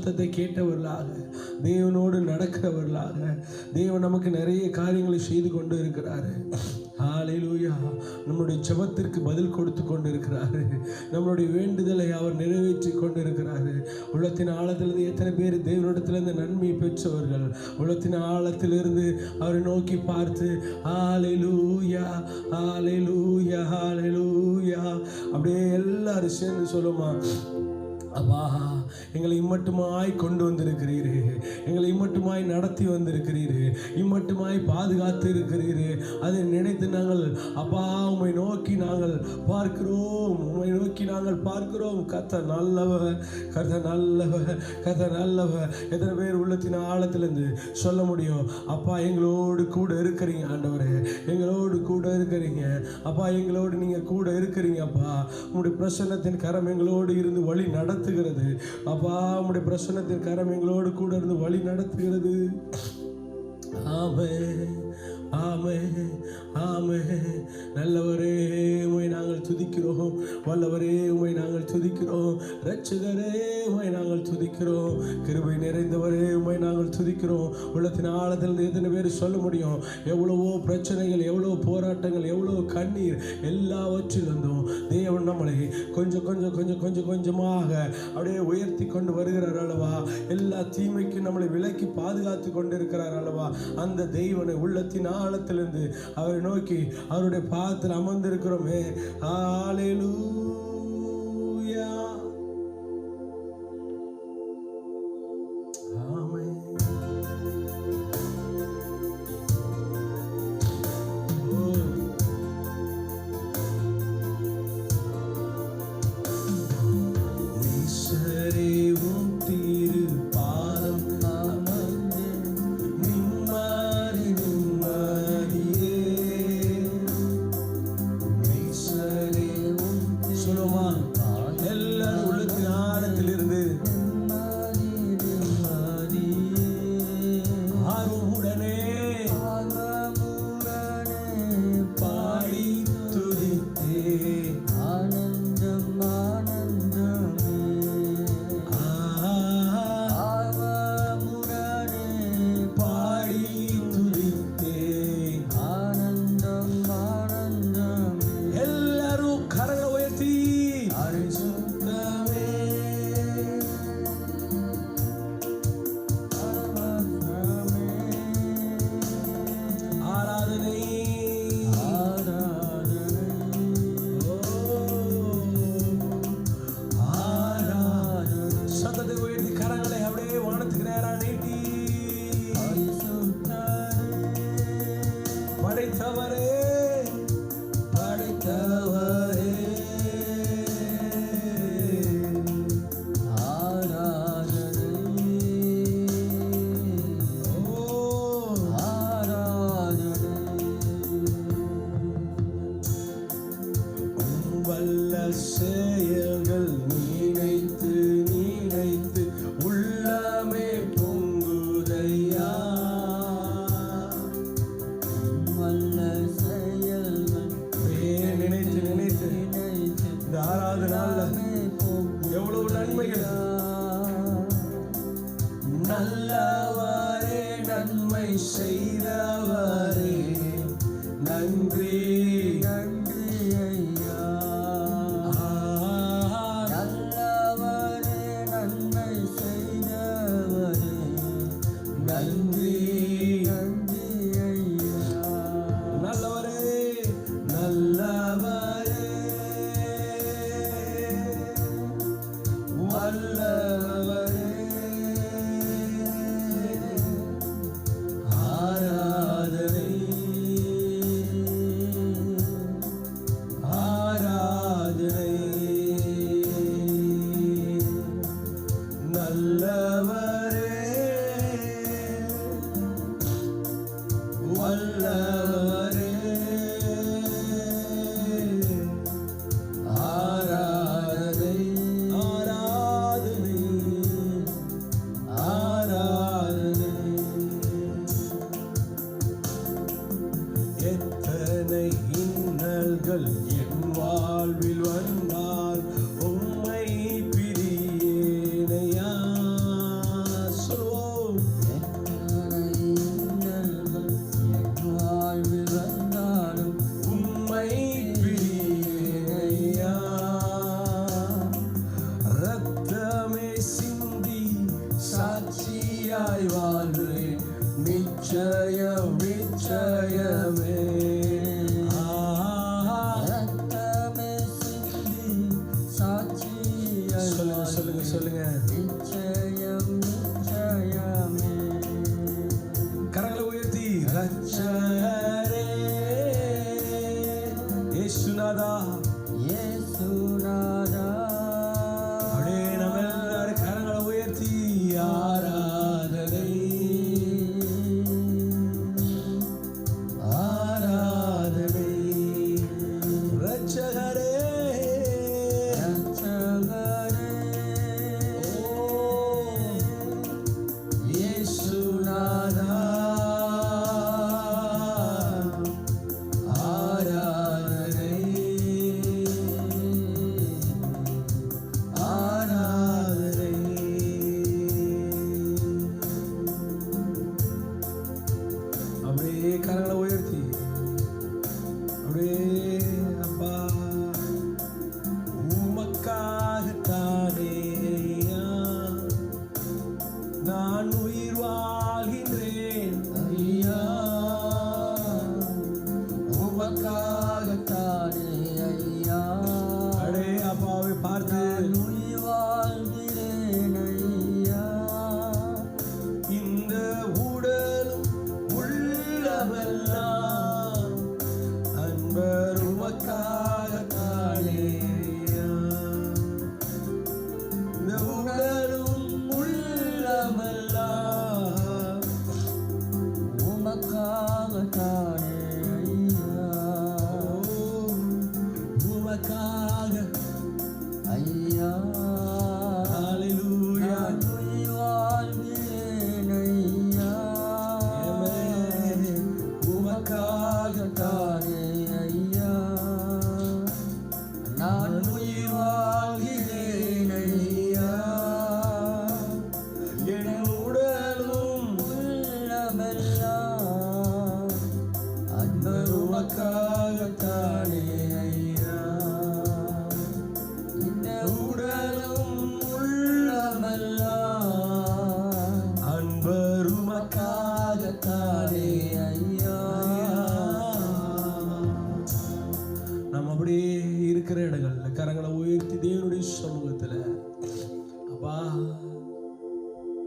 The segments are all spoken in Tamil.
சத்தத்தை கேட்டவர்களாக, தேவனோடு நடக்கிறவர்களாக, தேவன் நமக்கு நிறைய காரியங்களை செய்து கொண்டு இருக்கிறாரு. ஹல்லேலூயா. நம்முடைய ஜெபத்திற்கு பதில் கொடுத்து கொண்டு இருக்கிறாரு. நம்மளுடைய வேண்டுதலை அவர் நிறைவேற்றி கொண்டு இருக்கிறாரு. உள்ளத்தின் ஆழத்திலிருந்து எத்தனை பேர் தேவனிடத்திலிருந்து நன்மையை பெற்றவர்கள்? உள்ளத்தின் ஆழத்திலிருந்து அவரை நோக்கி பார்த்து ஹல்லேலூயா, ஹல்லேலூயா, ஹல்லேலூயா அப்படியே எல்லாரும் சேர்ந்து சொல்லுமா, அப்பா எங்களை இம்மட்டுமாய் கொண்டு வந்திருக்கிறீரு, எங்களை இம்மட்டுமாய் நடத்தி வந்திருக்கிறீரு, இம்மட்டுமாய் பாதுகாத்து இருக்கிறீரு. அதை நினைத்து நாங்கள் அப்பா உம்மை நோக்கி நாங்கள் பார்க்கிறோம், உம்மை நோக்கி நாங்கள் பார்க்கிறோம். கர்த்தர் நல்லவர், கர்த்தர் நல்லவர், கர்த்தர் நல்லவர். எத்தனை பேர் உள்ளத்தின் ஆழத்திலிருந்து சொல்ல முடியும், அப்பா எங்களோடு கூட இருக்கிறீங்க ஆண்டவரே, எங்களோடு கூட இருக்கிறீங்க அப்பா, எங்களோடு நீங்கள் கூட இருக்கிறீங்க அப்பா. உங்களுடைய பிரசன்னத்தின் கரம் எங்களோடு இருந்து வழி நடத்துகிறது அப்பா. உம்முடைய பிரசன்னத்தின் கரம் எங்களோடு கூட இருந்து வழி நடத்துகிறது. ஆமென், ஆமென், ஆமென். நல்லவரே உம்மை நாங்கள் துதிக்கிறோம், வல்லவரே உம்மை நாங்கள் துதிக்கிறோம், இரட்சகரே உம்மை நாங்கள் துதிக்கிறோம், கிருபை நிறைந்தவரே உம்மை நாங்கள் துதிக்கிறோம். உள்ளத்தின் ஆழத்தில் எத்தனை பேர் சொல்ல முடியும், எவ்வளவோ பிரச்சனைகள், எவ்வளவோ போராட்டங்கள், எவ்வளவோ கண்ணீர், எல்லாவற்றிலிருந்தும் தேவன் நம்மளை கொஞ்சம் கொஞ்சம் கொஞ்சம் கொஞ்சம் கொஞ்சமாக அப்படியே உயர்த்தி கொண்டு வருகிறார் அல்லவா. எல்லா தீமைக்கும் நம்மளை விலக்கி பாதுகாத்து கொண்டு இருக்கிறார் அல்லவா. அந்த தெய்வனை உள்ளத்தின் ஆழத்திலிருந்து அவரை நோக்கி அவருடைய பாதத்தில் அமர்ந்திருக்கிறோமே. ஹல்லேலூயா, ஆமென். நீசரே உம் திரு பாதம் அமர்ந்து நிம்மதி நிம்மதியே. நீசரே உம் சொல்லுமா எல்லாரும் உள்ளத்தின் ஆழத்திலிருந்து ஆர்வமுடனே பாடி துதித்தே ஆனந்தம் ஆனந்தமே ஆர்வமுடனே பாடி துதித்தே. ஆனந்தம் ஆனந்தமே எல்லாரும் கரங்களை உயர்த்தி பரிசுத்தமே பரமமே ஆராதனை ஆராதனை ஆராதனை சத்தத்தை உயர்த்தி கரங்களை அப்படியே வானத்துக்கு நேரா நீட்டி படைத்தவரே, படைத்தவரே வல்ல செயல்கள் நினைத்து நினைத்து உள்ளமே பொங்குதையா. வல்ல செயல்கள் நினைத்து நினைத்து இந்த ஆறாவது நாள்ல எவ்வளவு நன்மைகள். நல்லவரே நன்மை செய்தவரே நன்றி நன்றி ஐயா. நல்லவரே நன்மை செய்தவரே நன்றி நன்றி ஐயா. நல்லவரே நல்லவரே வல்லவரே ஆராதனை ஆராதனை. நல்லவரே வல்லவரே ஆராதனை ஆராதனை ஆராதனை. எத்தனை இன்னல்கள் என் வாழ்வில் வந்தால் உம்மை பிரியேனையா. சாட்சியாய் வாழ்வேன் நிச்சயம் நிச்சயமே. ரத்தமே சிந்தி சாட்சியாய் சொல்லுங்க சொல்லுங்க சொல்லுங்க. நிச்சயம் நிச்சயமே. கரங்களை உயர்த்தி ரட்சகரே இயேசுநாதா இயேசுநாதா. அப்படியே நம்ம எல்லாரும் கரங்களை உயர்த்தி ஆராதனை ஆராதனை ரட்சகரே ரட்சகரே இயேசுநாதா ஆராதனை ஆராதனை. அப்படியே கரங்களை உயர்த்தி அப்படியே அப்பா உமக்காகத்தானே ஐயா நான் உயிர் வாழ்கின்றேன் ஐயா உமக்காகத்தானே. ஐயா அடே அப்பாவை பார்த்து நான் உயிர் வாழ்கிறேன் ஐயா. இந்த உடலும் உள்ளமெல்லாம் அன்பர் உமக்காகத்தானே ஐயா. இந்த உடலும் உள்ளமெல்லாம் உமக்காகத்தானே ஐயா. உமக்காக ஐயா ஹalleluya. நான் உயிர் வாழ்கிறேன் ஐயா. ஆமென். உமக்காகத்தானே ஐயா நான் உயிர் வாழ்கிறேன் ஐயா. என் உடலும் உள்ளமெல்லாம் அன்பர் உமக்காகத்தானே ஐயா. இந்த உடலும் உள்ளமெல்லாம் அன்பர் உமக்காகத்தானே ஐயா. நம்ம அப்படியே இருக்கிற இடங்கள்ல கரங்களை உயர்த்தி தேவனுடைய சமூகத்துல அப்பா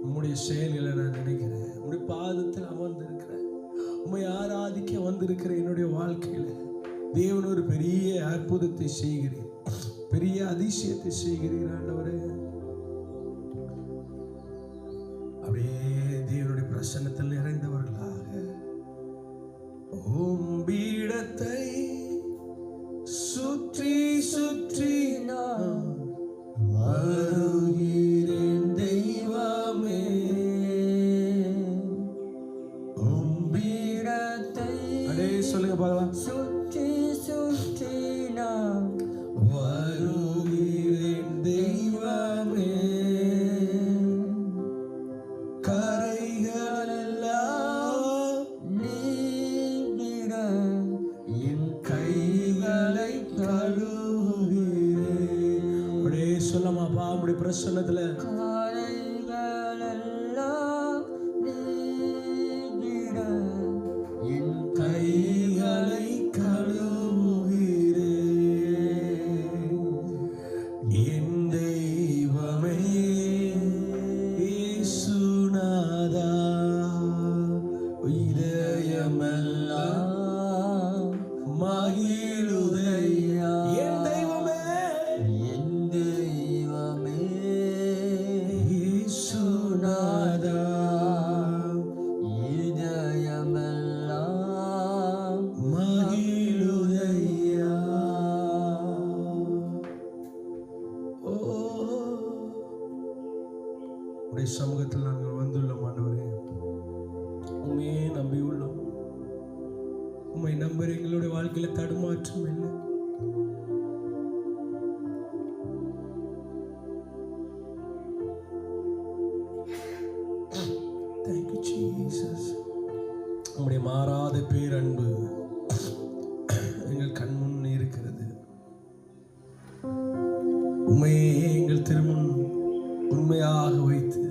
உம்முடைய செயல்களை நான் நினைக்கிறேன். உம்முடைய பாதத்தில் அமர்ந்திருக்கிறேன். உம்மை ஆராதிக்க வந்திருக்கிற என்னுடைய வாழ்க்கையில தேவன் ஒரு பெரிய அற்புதத்தை செய்கிறீர், பெரிய அதிசயத்தை செய்கிறீர் ஆண்டவரே. அப்படியே தேவனுடைய பிரசன்னத்தில் நிறைந்தவர்களாக உம்பீடத்தை சுற்றி சுற்றி நான் வருகிறேன் தெய்வமே. உம்பீடத்தை அப்படியே சொல்லுங்க பார்க்கலாம். சுற்றி சுற்றி நான் வருகிறேன் தெய்வமே. கரைகளெல்லாம் நீங்கிட என் கைகளை கழுவுகிறேன். அப்படியே சொல்லமாப்பா உங்களுடைய பிரசன்னத்துல காரைகளெல்லாம் நீங்கிட என் கைகளை கழுவுகிறேன். என் தெய்வமே இயேசுநாதா இதயமெல்லாம் மகிழுதையா. என் தெய்வமே என் தெய்வமே இயேசுநாதா இதயமெல்லாம் மகிழுதையா. ஓ உடைய சமூகத்தில் நாங்கள் வந்துள்ளோம் ஆண்டவரே. உண்மையே நம்பியுள்ளோம். உண்மை நம்பர் எங்களுடைய வாழ்க்கையில தடுமாற்றம் இல்லை. Thank you, Jesus. உம்முடைய மாறாத பேரன்பு எங்கள் கண்முன் இருக்கிறது. உண்மையே எங்கள் திருமுன் உண்மையாக வைத்து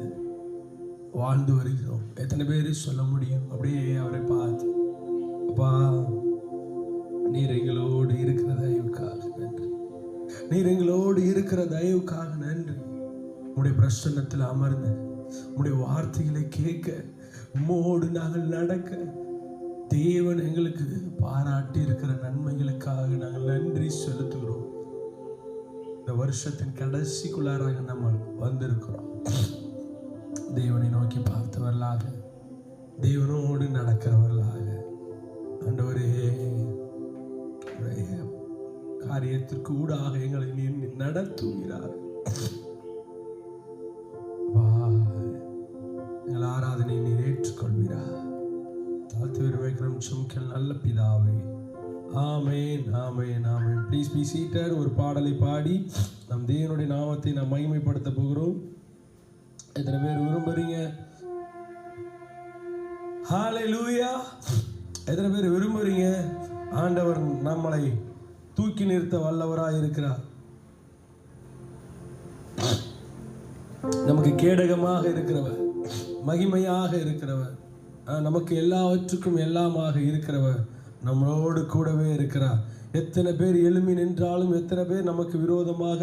வாழ்ந்து வருகிறோம். எத்தனை பேர் சொல்ல முடியும்? அப்படியே அவரை பார்த்து, அப்பா நீர் எங்களோடு இருக்கிற தயவுக்காக நன்றி, நீர் எங்களோடு இருக்கிற தயவுக்காக நன்றி. உம்முடைய பிரசன்னத்தில் அமர்ந்து உம்முடைய வார்த்தைகளை கேட்க, உம்மோடு நாங்கள் நடக்க தேவன் எங்களுக்கு பாராட்டி இருக்கிற நன்மைகளுக்காக நாங்கள் நன்றி செலுத்துகிறோம். இந்த வருஷத்தின் கடைசிக்குள்ளாராக நம்ம வந்திருக்கிறோம். தேவனை நோக்கி பார்த்தவர்களாக, தேவனோடு நடக்கிறவர்களாக, ஆண்டவரே காரியத்திற்கு ஊடாக எங்களை நீர் நடத்துகிறார். எங்கள் ஆராதனை நீர் ஏற்றுக்கொள்கிறார். தாழ்த்து விரும்புகிறோம் சும்கல் நல்ல பிதாவே. ஆமேன், ஆமேன், ஆமேன். Please be seated. ஒரு பாடலை பாடி நம் தேவனுடைய நாமத்தை நாம் மகிமைப்படுத்த போகிறோம். எத்தனை பேர் விரும்புறீங்க? ஹல்லேலூயா. எத்தனை பேர் விரும்புறீங்க? ஆண்டவர் நம்மளை தூக்கி நிறுத்த வல்லவராய் இருக்கிறார். நமக்கு கேடகமாக இருக்கிறவர், மகிமையாக இருக்கிறவர், நமக்கு எல்லாவற்றுக்கும் எல்லாமாக இருக்கிறவர் நம்மளோடு கூடவே இருக்கிறார். எத்தனை பேர் எழும்பி நின்றாலும், எத்தனை பேர் நமக்கு விரோதமாக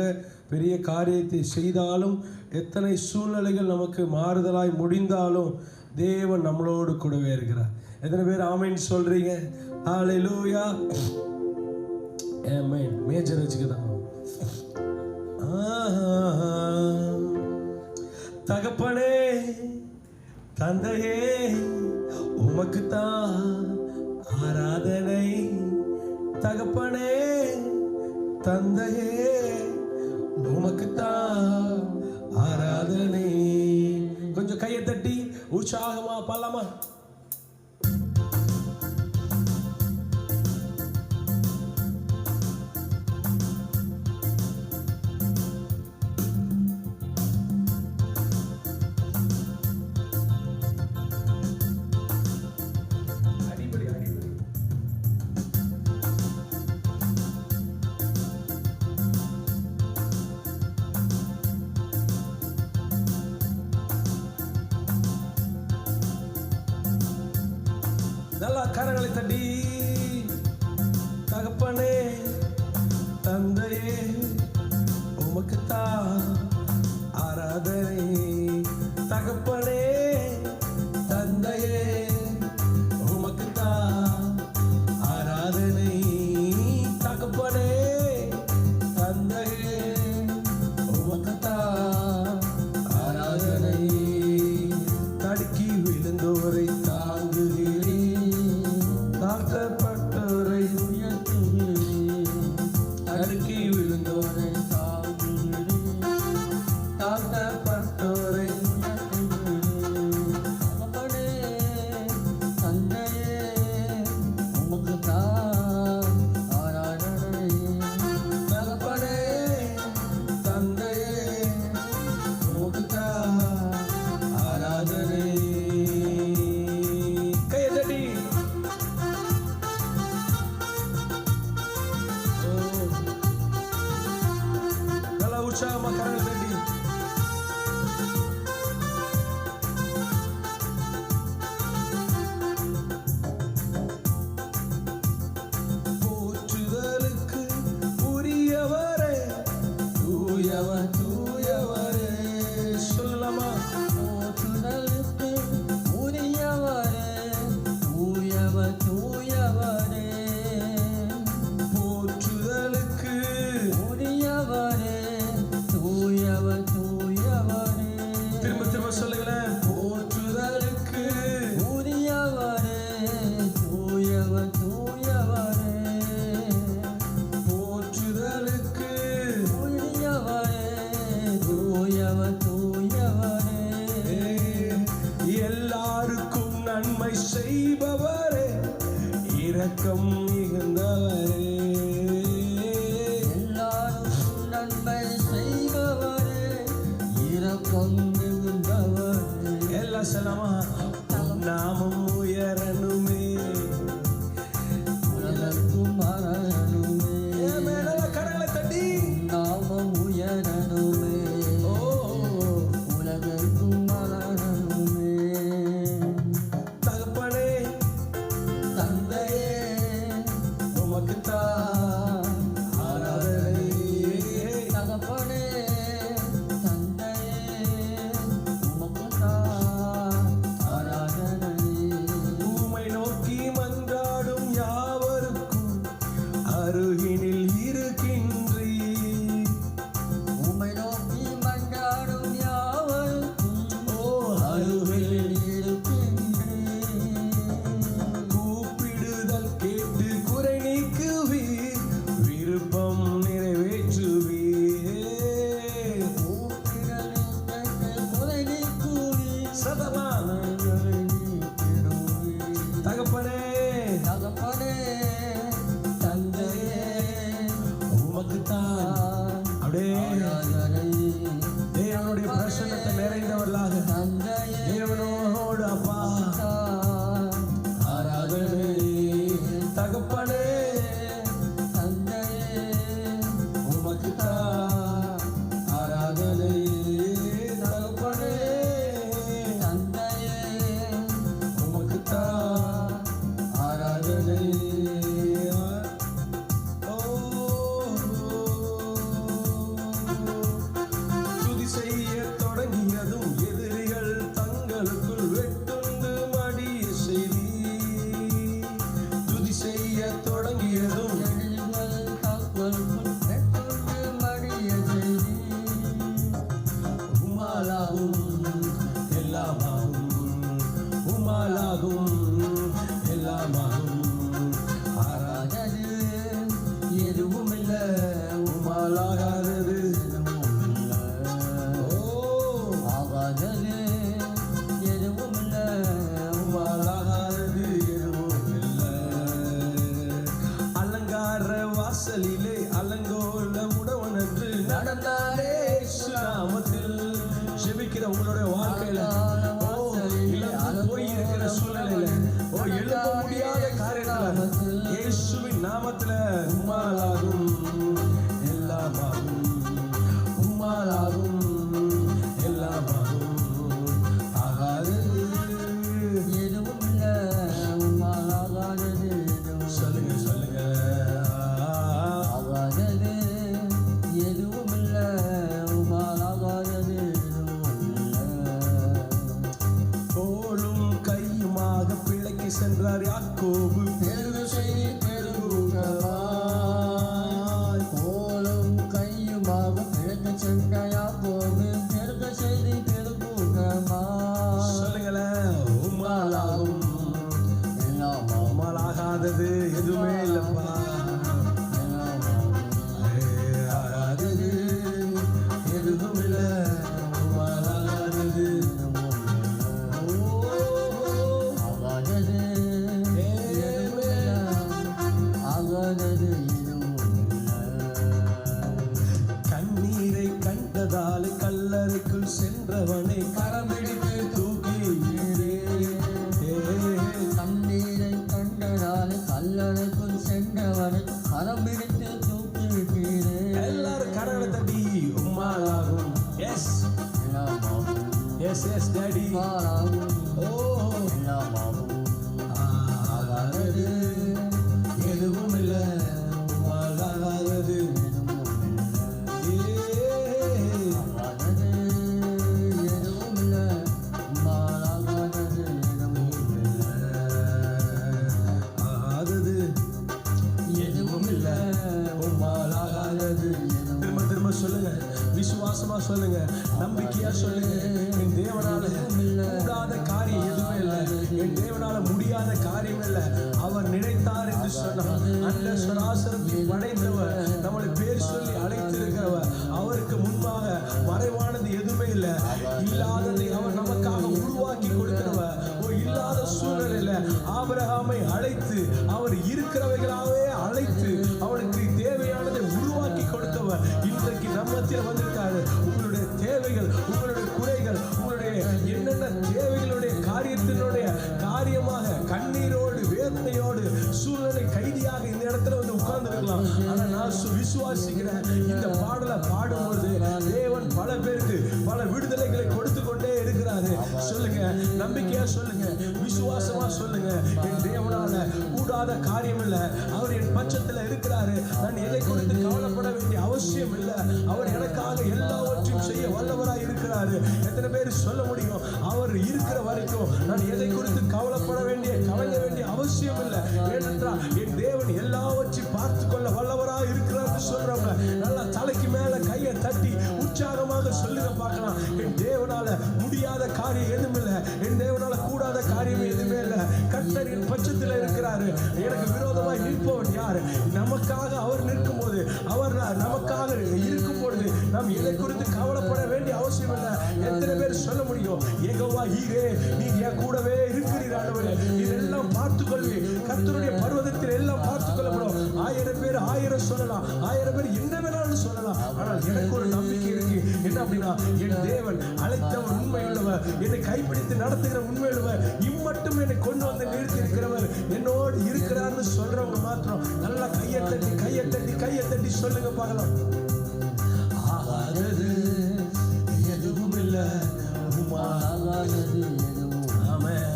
பெரிய காரியத்தை செய்தாலும், எத்தனை சூழ்நிலைகள் நமக்கு மாறுதலாய் முடிந்தாலும் தேவன் நம்மளோடு கூடவே இருக்கிறார். எத்தனை பேர் ஆமேன் சொல்றீங்க? ஹல்லேலூயா. ஆமென். மேஜர் வச்சுக்கதான். தகப்பனே தந்தையே உமக்குத்தான் ஆராதனை. தகப்பனே தந்தையே உமக்குத்தான் ஆராதனை. கொஞ்சம் கையை தட்டி உற்சாகமா பாடலாமா? நல்லா கரங்களை தட்டி. தகப்பனே தந்தையே உமக்குத்தான் ஆராதனை. தகப்பனே தந்தையே உமக்குத்தான் ஆராதனை. தகப்பனே தந்தையே உமக்குத்தான் ஆராதனை. தடுக்கி விழுந்தோரை தாங்குகிறேன், தாழ்த்தப்பட்டோரை உயர்த்துகிறேன். தடுக்கி விழுந்தோரை தாங்குகிறேன், தாழ்த்தப்பட்டோரை உயர்த்துகிறேன். தகப்பனே தந்தையே உமக்குத்தான் ஆராதனை. தகப்பனே தந்தையே உமக்குத்தான் ஆராதனை. கையை தட்டி. நல்லா உற்சாகமா கரங்களை தட்டி. போற்றுதலுக்கு உரியவரே, தூயவர் தூயவரே. சொல்லலாமா? போற்றுதலுக்கு உரியவரே, தூயவர் தூயவரே. போற்றுதலுக்கு உரியவரே, தூயவர் தூயவரே. திரும்ப திரும்ப சொல்லுங்களேன். போற்றுதலுக்கு உரியவரே, தூயவர் தூயவரே. போற்றுதலுக்கு உரியவரே, தூயவர் தூயவரே. எல்லாருக்கும் நன்மை செய்பவரே, இரக்கம் மிகுந்தவரே. எல்லாருக்கும் நன்மை செய்பவரே, இரக்கம் மிகுந்தவரே. எல்லாம் சொல்லமா? நாமம் உயரணுமே, உலகத்துக்கும் மரணமே. கரங்களை தட்டி. நாமம் உயரணுமே, ஓ உலகத்துக்கும் மரணமே. சென்றார் யாக்கோபு பெருகு செய்தி பெருகூட்டமாய் கோலும் கையுமாக பிழைத்து சென்ற யாக்கோபு பெருகு செய்தி பெருகூட்டமாய் சொல்லுங்களேன். உம்மாலாகும் உம்மாலாகாதது எதுவுமே இல்லப்பா. ஆகாதது எதுவும் இல்ல. உம்மாலாகாதது கண்ணீரை கண்டதால் கல்லறைக்குள் சென்றவனை கரம்பிடித்து தூக்கி கண்ணீரை கண்டதால் கல்லறைக்குள் சென்றவனை கரம்பிடித்து தூக்கி விட்டீரே. எல்லாரும் கரங்களை தட்டி உம்மாலாகும். Yes yes yes daddy. ஓ ஆகாதது எதுவும் இல்ல. உம்மாலாகாதது திரும்ப திரும்ப சொல்லுங்க. விசுவாசமா சொல்லுங்க. நம்பிக்கையா சொல்லுங்க. என் தேவனால கூடாத காரியம் எதுவுமே இல்லை. என் தேவனால முடியாத காரியம் இல்லை. அவர் நினைத்தார் என்று சொன்னார். அந்த சராசரத்தை படைத்தவர், நம்மளை பேர் சொல்லி அழைத்திருக்கிறவர், அவருக்கு முன்பாக மறைவானது எதுவுமே இல்லை. இல்லாததை அவர் நமக்காக உருவாக்கி கொடுக்கிறவர். இல்லாத சூழ்நிலையில ஆபிரகாமை அழைத்து அவர் இருக்கிறவைகளாவே அழைத்து அவனுக்கு தேவையானதை உருவாக்கி கொடுத்தவர் இன்றைக்கு நம்மத்தில் வந்திருக்காரு. உங்களுடைய தேவைகள், உங்களுடைய குறைகள், உங்களுடைய என்னென்ன தேவைகளுடைய காரியத்தினுடைய காரியமாக கண்ணீரோடு வேதனையோடு சூழ்நிலை கைதியாக இந்த இடத்துல வந்து உட்கார்ந்து இருக்கலாம். ஆனா நான் விசுவாசிக்கிறேன், இந்த பாடலை பாடும்போது தேவன் பல பேருக்கு பல விடுதலைகளை கொடுத்து கொண்டே இருக்கிறாரு. சொல்லுங்க, நம்பிக்கையா சொல்லுங்க, விசுவாசமா சொல்லுங்க. என் தேவனால கூடாத காரியம் இல்லை. அவர் என் பட்சத்துல இருக்கிறாரு. நான் எதை குறித்து கவலைப்பட வேண்டிய அவசியம் இல்லை. அவர் எனக்காக எல்லாவற்றையும் செய்ய வல்லவராய் இருக்கிறாரு. எத்தனை பேர் சொல்ல முடியும்? அவர் இருக்கிற வரைக்கும் நான் எதை குறித்து கவலைப்பட வேண்டிய கவலை வேண்டிய அவசியம் இல்லை. ஏனென்றால் என் தேவன் எல்லாவற்றையும் பார்த்து கொள்ள வல்லவராய் இருக்கிறார் சொல்றவங்க நல்லா தலைக்கு மேல கையை தட்டி உற்சாகமாக சொல்லுங்க பார்க்கலாம். என் தேவனால முடியாத காரியம் எதுவும் இல்லை. என் தேவனால கூடாத காரியம் எதுவுமே இல்லை. கர்த்தர் என் பட்சத்தில் இருக்கிறாரு. எனக்கு விரோதமாய் நிற்பவன் யாரு? நமக்காக அவர் நிற்கும் போது, அவர் நமக்காக இருக்கும் பொழுது நாம் எதை குறித்து கவலைப்பட வேண்டிய அவசியம் இல்லை. எத்தனை பேர் சொல்ல முடியும்? யெகோவா ஈரே, நீங்க என் கூடவே இருக்கிறீர் ஆண்டவரே, இதெல்லாம் பார்த்துக் கொள்வி. கர்த்தருடைய பர்வதத்தில் எல்லாம் பார்த்துக் கொள்ளப்படும். 1000 பேர் 1000 சொல்லலாம், 1000 பேர் என்ன வேணாலும் சொல்லலாம். ஆனால் எனக்கு ஒரு நம்பிக்கை இருக்கு. என்ன அப்படின்னா, என் தேவன் அழைத்தவர் உண்மையுள்ளவர், என்னை கைப்பிடித்து நடத்துகிற உண்மையுள்ளவர், இம்மட்டும் என்னை கொண்டு வந்து நிறுத்தி இருக்கிறவர் என்னோடு இருக்கிறார்னு சொல்றவங்க மாத்திரம் நல்லா கையை தட்டி கையை தட்டி கையை தட்டி சொல்லுங்க பார்க்கலாம். ஆகாதது எதுவும் இல்லை. ஆகாதது எதுவும் ஆமென்.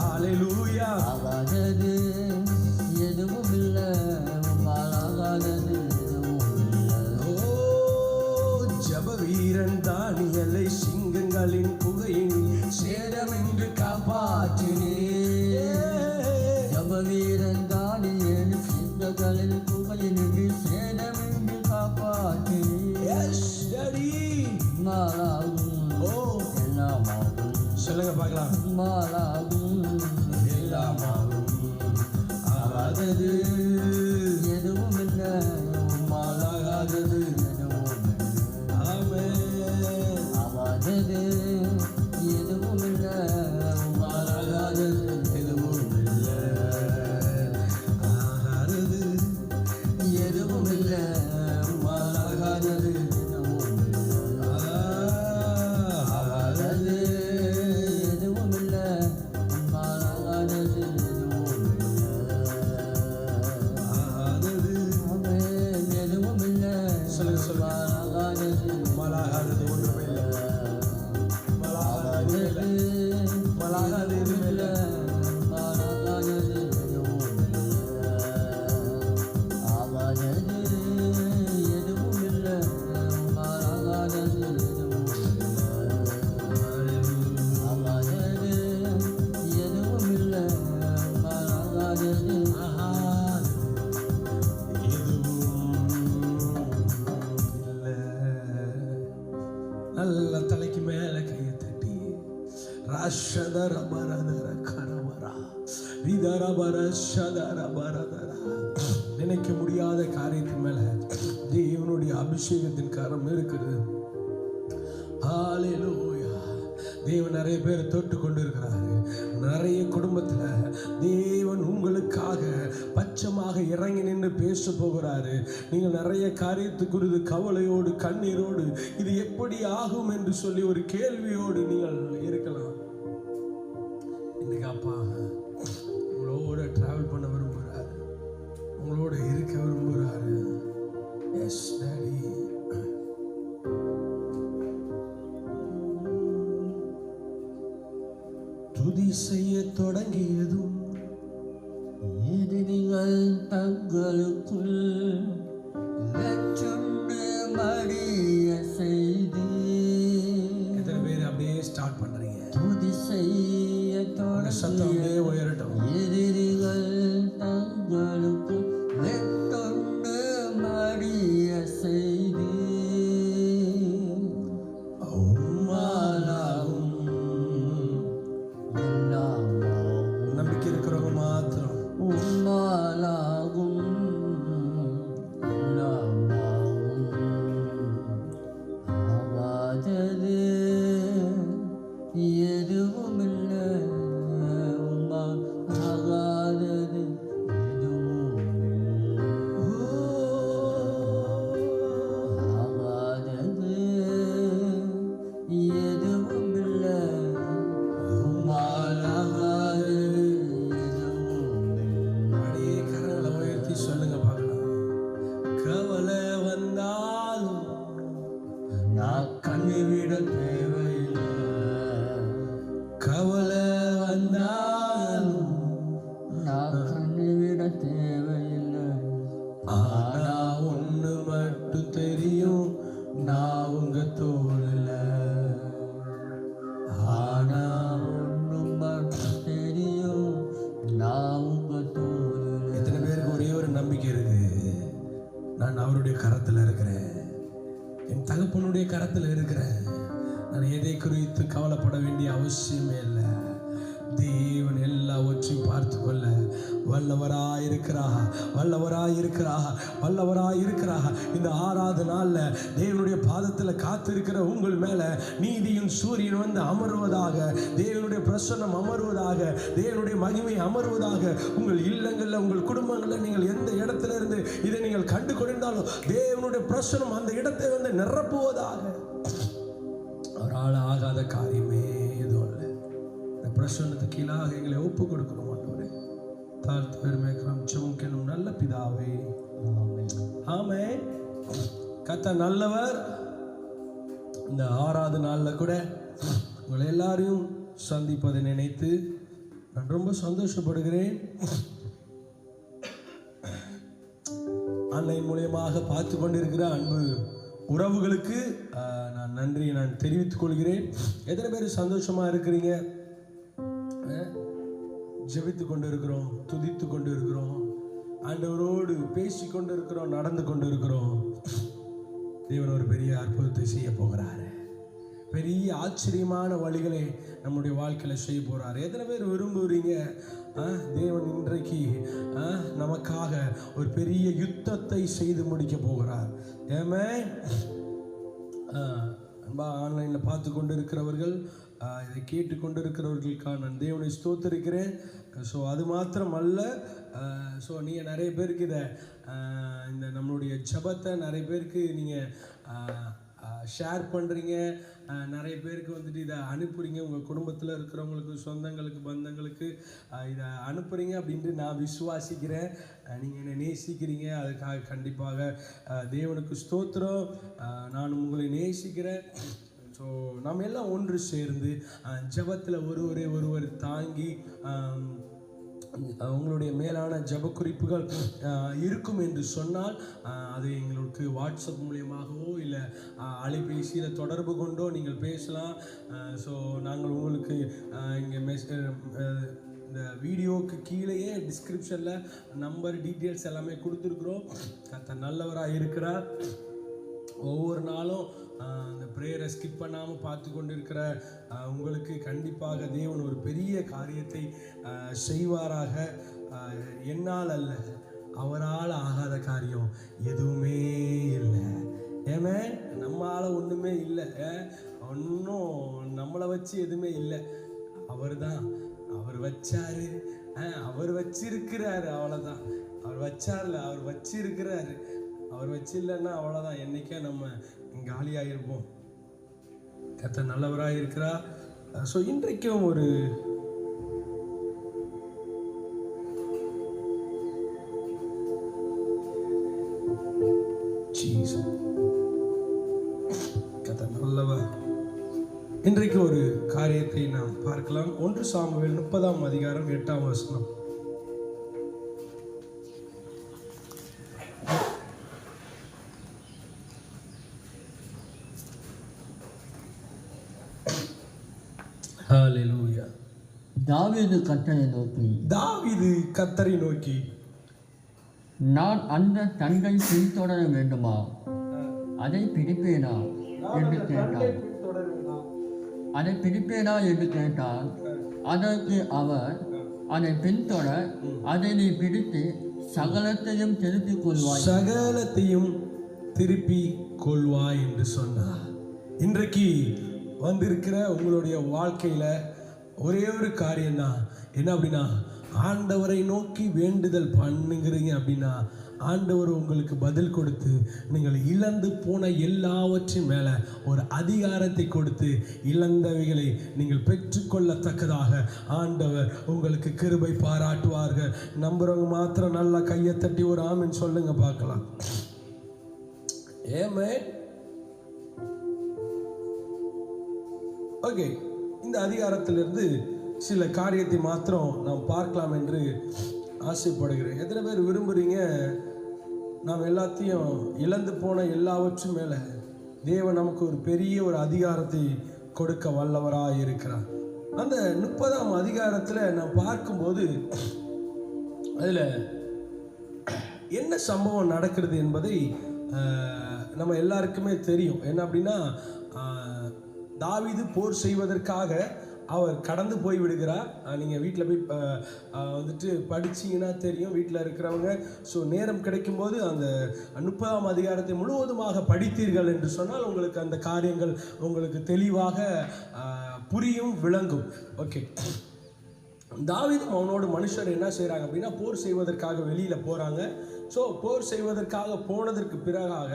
ஹல்லேலூயா. ஆகாதது எதுவும் இல்லை. ஆகாதது எதுவும் இல்லை. ஓ ஜப வீரன் தானியேலை சிங்கங்களின் குகையின் சேதமின்றி காப்பாற்றினீர். ஜப வீரன் தானியேல் சிங்கங்களின் குகையினின்று சேதமின்றி காப்பாற்றினீர். Yes daddy. மாலாகும் ஓ எல்லாமாகும். சொல்லுங்க பார்க்கலாம். மாலாகும் எல்லாமாகும். ஆகாதது எதுவும் இல்லை. மாலாகாதது எதுவும் இல்லை. ஆமென். ஆகாதது எதுவும் இல்லை. மாலாகாதது எதுவும் இல்லை. ஆகாதது எதுவும் இல்லை. மாலாகாதது எதுவும் இல்லை. ஆகாதது எதுவும் இல்லை. மாலாகாதது எதுவும் இல்லை. ஆகாதது ஆமென். எதுவும் இல்லை. சொல்லுங்க சொல்லுங்க. மாலாகாதது மாலாகாதது ஒன்றுமே இல்லை. மாலாகாதது இல்லை. ராஷதர பரதர கரவரா விதரபர ஷதர பரதரா. நினைக்க முடியாத காரியத்தின் மேல தேவனுடைய அபிஷேகத்தின் கரம் இருக்கிறது. ஹல்லேலூயா. தேவன் நிறைய பேர் தொட்டு கொண்டு இருக்கிறாரு. நிறைய குடும்பத்துல தேவன் உங்களுக்காக பட்சமாக இறங்கி நின்று பேச போகிறாரு. நீங்கள் நிறைய காரியத்து குறித்து கவலையோடு கண்ணீரோடு இது எப்படி ஆகும் என்று சொல்லி ஒரு கேள்வியோடு நீங்கள் இருக்கலாம். இன்னைக்கு அப்பா உங்களோட டிராவல் பண்ண விரும்புகிறாரு, உங்களோட இருக்க விரும்புகிறாரு. Yes daddy. துதி செய்ய தொடங்கியதும் எதிரிகள் தங்களுக்குள் லட்சுண்டு மடிய செய்தி. எத்தனை பேர் அப்படியே ஸ்டார்ட் பண்றீங்க? துதி செய்ய சத்தம் தொடங்கிய அப்படியே உயரட்டும். எதிரிகள் தங்களுக்குள் லட்சுண்டு மடிய செய்தி. உம்மாலாகும் எல்லாமாகும். நம்பிக்கை இருக்கிறவங்க மாத்திரம். உம்மாலாகும் எல்லாமாகும். ஆகாதது எதுவுமில்லை. உம்மால் ஆகாதது எதுவுமில்லை. ஆகாதது எதுவுமில்லை. உம்மால் ஆகாதது எதுவுமில்லை. அப்படியே கரங்களை உயர்த்தி சொல்லுங்க பார்க்கலாம். கவலை வந்தாலும் நான் கண்ணீரிட தேவையில்லை. கவலை வந்தாலும் நான் கண்ணீரிட தேவையில்லை. ஆனா ஒண்ணு மட்டும் தெரியும், நான் உங்க தோழல. ஆனா ஒன்றும் மட்டும் தெரியும், நான் உங்க தோழல. எத்தனை பேருக்கு ஒரே ஒரு நம்பிக்கை இருக்கு? நான் அவருடைய கரத்துல இருக்கிறேன், என் தகப்பனுடைய கரத்துல இருக்கிறேன். நான் எதை குறித்து கவலைப்பட வேண்டிய அவசியமே இல்லை. தேவன் எல்லாவற்றையும் பார்த்து கொள்ள வல்லவராயிருக்கிறா, வல்லவராயிருக்கிறா, வல்லவராயிருக்கிறா. இந்த 6வது நாள்ல தேவனுடைய பாதத்துல காத்திருக்கிற உங்கள் மேல நீதியின் சூரியன் வந்து அமருவதாக, தேவனுடைய பிரசன்னம் அமருவதாக, தேவனுடைய மகிமை அமருவதாக. உங்கள் இல்லங்கள்ல, உங்கள் குடும்பங்கள்ல, நீங்கள் எந்த இடத்துல இருந்து இதை நீங்கள் கண்டு கொண்டிருந்தாலும் தேவனுடைய பிரசன்னம் அந்த இடத்தை வந்து நிரப்புவதாக. அவரால் ஆகாத காரியமே எதுவும் இல்லை. இந்த பிரசன்னத்துக்கு கீழாக எங்களை ஒப்பு கொடுக்கணும் ஆண்டவரே. தாழ்த்து பெருமைக்கிறோம் ஜெபம் நல்ல பிதாவே. ஆமென். கர்த்தர் நல்லவர். இந்த 6வது நாள்ல கூட உங்களை எல்லாரையும் சந்திப்பதை நினைத்து நான் ரொம்ப சந்தோஷப்படுகிறேன். ஆன்லைன் மூலியமாக பார்த்து கொண்டிருக்கிற அன்பு உறவுகளுக்கு நான் நன்றியை நான் தெரிவித்துக் கொள்கிறேன். எத்தனை பேர் சந்தோஷமா இருக்கிறீங்க? ஜெபித்து கொண்டு இருக்கிறோம், துதித்து கொண்டு இருக்கிறோம், ஆண்டவரோடு பேசி கொண்டு இருக்கிறோம், நடந்து கொண்டு இருக்கிறோம். தேவன் ஒரு பெரிய அற்புதத்தை செய்ய போகிறாரு. பெரிய ஆச்சரியமான வழிகளை நம்முடைய வாழ்க்கையில செய்ய போறாரு. எத்தனை பேர் விரும்புறீங்க? தேவன் இன்றைக்கு நமக்காக ஒரு பெரிய யுத்தத்தை செய்து முடிக்க போகிறார். ஆமென். ஆன்லைனில் பார்த்து கொண்டு இருக்கிறவர்கள், இதை கேட்டு கொண்டு இருக்கிறவர்களுக்காக நான் தேவனை ஸ்தோத்திரிக்கிறேன். ஸோ அது மாத்திரம் அல்ல, ஸோ நீங்கள் நிறைய பேருக்கு இதை இந்த நம்மளுடைய ஜெபத்தை நிறைய பேருக்கு நீங்கள் ஷேர் பண்ணுறீங்க, நிறைய பேருக்கு வந்துட்டு இதை அனுப்புகிறீங்க. உங்கள் குடும்பத்தில் இருக்கிறவங்களுக்கு, சொந்தங்களுக்கு, பந்தங்களுக்கு இதை அனுப்புகிறீங்க அப்படின்ட்டு நான் விசுவாசிக்கிறேன். நீங்கள் என்னை நேசிக்கிறீங்க, அதுக்காக கண்டிப்பாக தேவனுக்கு ஸ்தோத்திரம். நான் உங்களை நேசிக்கிறேன். ஸோ நம்ம எல்லாம் ஒன்று சேர்ந்து ஜெபத்தில் ஒருவர் தாங்கி உங்களுடைய மேலான ஜெப குறிப்புகள் இருக்கும் என்று சொன்னால் அது எங்களுக்கு வாட்ஸ்அப் மூலியமாகவோ இல்லை அலைபேசியில் தொடர்பு கொண்டோ நீங்கள் பேசலாம். ஸோ நாங்கள் உங்களுக்கு இங்கே இந்த வீடியோவுக்கு கீழேயே டிஸ்கிரிப்ஷனில் நம்பர் டீட்டெயில்ஸ் எல்லாமே கொடுத்துருக்குறோம். கர்த்தர் நல்லவராக இருக்கிறார். ஒவ்வொரு நாளும் அந்த ப்ரேயரை ஸ்கிப் பண்ணாமல் பார்த்து கொண்டு இருக்கிற உங்களுக்கு கண்டிப்பாக தேவன் ஒரு பெரிய காரியத்தை செய்வாராக. என்னால் அல்ல, அவரால் ஆகாத காரியம் எதுவுமே இல்லை. ஏமே நம்மளால் ஒன்றுமே இல்லை, ஒன்றும் நம்மளை வச்சு எதுவுமே இல்லை. அவர் தான், அவர் வச்சாரு, அவர் வச்சிருக்கிறாரு, அவ்வளோதான். அவர் வச்சார்ல, அவர் வச்சிருக்கிறாரு. அவர் வச்சில்லைன்னா அவ்வளோதான், என்னைக்கே நம்ம காலியாக இருப்போம். கர்த்தர் நல்லவராக இருக்கிறா. ஸோ இன்றைக்கும் ஒரு கர்த்தர் நல்லவர். இன்றைக்கு ஒரு காரியத்தை நாம் பார்க்கலாம். 1 சாமுவேல் 30ஆம் அதிகாரம் 8ஆம் வசனம். ஹல்லேலூயா. தாவீது கர்த்தரை நோக்கி நான் அந்த தண்டை பின்தொடர வேண்டுமா, அதை பிடிப்பேனா என்று கேட்டான். அதற்கு அவர், அதை பின்தொட, அதை நீ பிடித்து சகலத்தையும் திருப்பிக் கொள்வாய் என்று சொன்னார். இன்றைக்கு வந்திருக்கிற உங்களுடைய வாழ்க்கையில ஒரே ஒரு காரியம்தான். என்ன அப்படின்னா, ஆண்டவரை நோக்கி வேண்டுதல் பண்ணுங்கிறீங்க அப்படின்னா ஆண்டவர் உங்களுக்கு பதில் கொடுத்து நீங்கள் இழந்து போன எல்லாவற்றின் மேலே ஒரு அதிகாரத்தை கொடுத்து இழந்தவைகளை நீங்கள் பெற்றுக்கொள்ளத்தக்கதாக ஆண்டவர் உங்களுக்கு கிருபை பாராட்டுவார்கள். நம்புறவங்க மாத்திரம் நல்லா கையை தட்டி ஒரு ஆமென் சொல்லுங்க பார்க்கலாம். ஏமே ஓகே, இந்த அதிகாரத்திலிருந்து சில காரியத்தை மாத்திரம் நாம் பார்க்கலாம் என்று ஆசைப்படுகிறேன். எத்தனை பேர் விரும்புகிறீங்க நாம் எல்லாத்தையும் இழந்து போன எல்லாவற்றும் மேலே தேவன் நமக்கு ஒரு பெரிய ஒரு அதிகாரத்தை கொடுக்க வல்லவராக இருக்கிறார். அந்த 30ஆம் அதிகாரத்தில் நாம் பார்க்கும்போது அதில் என்ன சம்பவம் நடக்கிறது என்பதை நம்ம எல்லாருக்குமே தெரியும். என்ன அப்படின்னா, தாவீது போர் செய்வதற்காக அவர் கடந்து போய் விடுகிறார். நீங்கள் வீட்டில் போய் வந்துட்டு படிச்சிங்கன்னா தெரியும், வீட்டில் இருக்கிறவங்க. ஸோ நேரம் கிடைக்கும்போது அந்த 30ஆம் அதிகாரத்தை முழுவதுமாக படித்தீர்கள் என்று சொன்னால் உங்களுக்கு அந்த காரியங்கள் உங்களுக்கு தெளிவாக புரியும், விளங்கும். ஓகே, தாவீதும் அவனோட மனுஷர் என்ன செய்கிறாங்க அப்படின்னா, போர் செய்வதற்காக வெளியில் போகிறாங்க. ஸோ போர் செய்வதற்காக போனதற்கு பிறகாக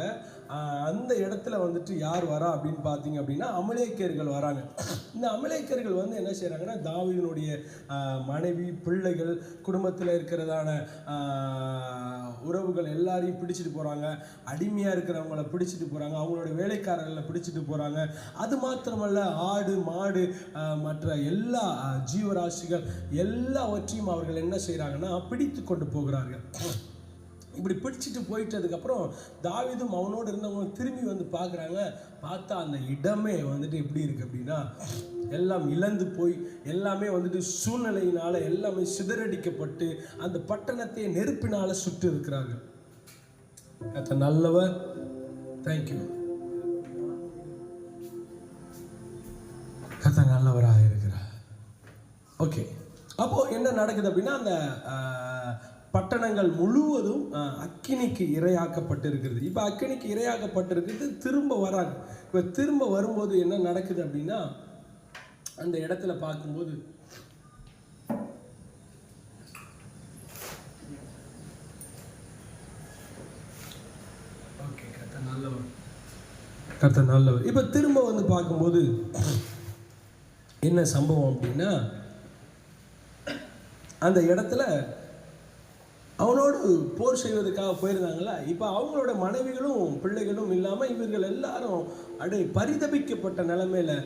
அந்த இடத்துல வந்துட்டு யார் வரா அப்படின்னு பார்த்தீங்க அப்படின்னா, அமலேக்கியர்கள் வராங்க. இந்த அமலேக்கியர்கள் வந்து என்ன செய்கிறாங்கன்னா, தாவீதினுடைய மனைவி, பிள்ளைகள், குடும்பத்தில் இருக்கிறதான உறவுகள் எல்லாரையும் பிடிச்சிட்டு போகிறாங்க. அடிமையாக இருக்கிறவங்கள பிடிச்சிட்டு போகிறாங்க, அவங்களோட வேலைக்காரர்களை பிடிச்சிட்டு போகிறாங்க. அது மாத்திரமல்ல, ஆடு, மாடு, மற்ற எல்லா ஜீவராசிகள் எல்லாவற்றையும் அவர்கள் என்ன செய்கிறாங்கன்னா பிடித்து கொண்டு போகிறார்கள். இப்படி பிடிச்சிட்டு போயிட்டதுக்கப்புறம் தாவீதும் அவனோடு இருந்தவங்க திரும்பி வந்து பார்க்குறாங்க. பார்த்தா அந்த இடமே வந்துட்டு எப்படி இருக்குது அப்படின்னா, எல்லாம் இழந்து போய் எல்லாமே வந்துட்டு சூழ்நிலையினால் எல்லாமே சிதறடிக்கப்பட்டு அந்த பட்டணத்தை நெருப்பினால் சுட்டு இருக்கிறாங்க. கர்த்தர் நல்லவர். தேங்க்யூ. கர்த்தர் நல்லவராக இருக்கிறார். ஓகே, அப்போது என்ன நடக்குது அப்படின்னா, அந்த பட்டணங்கள் முழுவதும் அக்கினிக்கு இரையாக்கப்பட்டிருக்கிறது. இப்போ அக்கினிக்கு இரையாக்கப்பட்டிருக்கிறது. திரும்ப வராங்க. இப்போ திரும்ப வரும்போது என்ன நடக்குது அப்படின்னா, அந்த இடத்துல பார்க்கும்போது ஓகே, கர்த்தர் நல்லவர். இப்போ திரும்ப வந்து பார்க்கும்போது என்ன சம்பவம் அப்படின்னா, அந்த இடத்துல அவனோடு போர் செய்வதற்காக போயிருந்தாங்கள. இப்போ அவங்களோட மனைவிகளும் பிள்ளைகளும் இல்லாமல் இவர்கள் எல்லாரும் அப்படியே பரிதபிக்கப்பட்ட நிலைமையில்,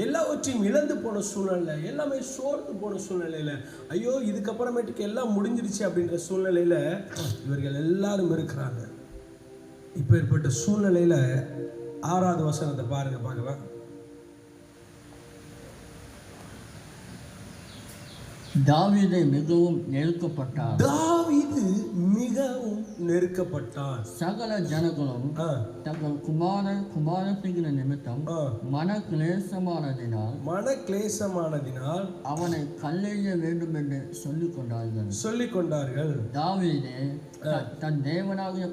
எல்லாவற்றையும் இழந்து போன சூழ்நிலை, எல்லாமே சோர்ந்து போன சூழ்நிலையில், ஐயோ இதுக்கப்புறமேட்டுக்கு எல்லாம் முடிஞ்சிருச்சு அப்படின்ற சூழ்நிலையில் இவர்கள் எல்லாரும் இருக்கிறாங்க. இப்போ ஏற்பட்ட சூழ்நிலையில் 6வது வசனத்தை பார்க்கலாம். தாவீது மிகவும் நெருக்கப்பட்டார். தாவீது மிகவும் நெருக்கப்பட்டான். சகல ஜனங்களும் தங்கள் குமாரத்தின் நிமித்தம் மன கிளேசமானதினால் அவனை கல்லெறிய வேண்டும் என்று சொல்லிக் கொண்டார்கள். தாவீது தன் தேவனாகிய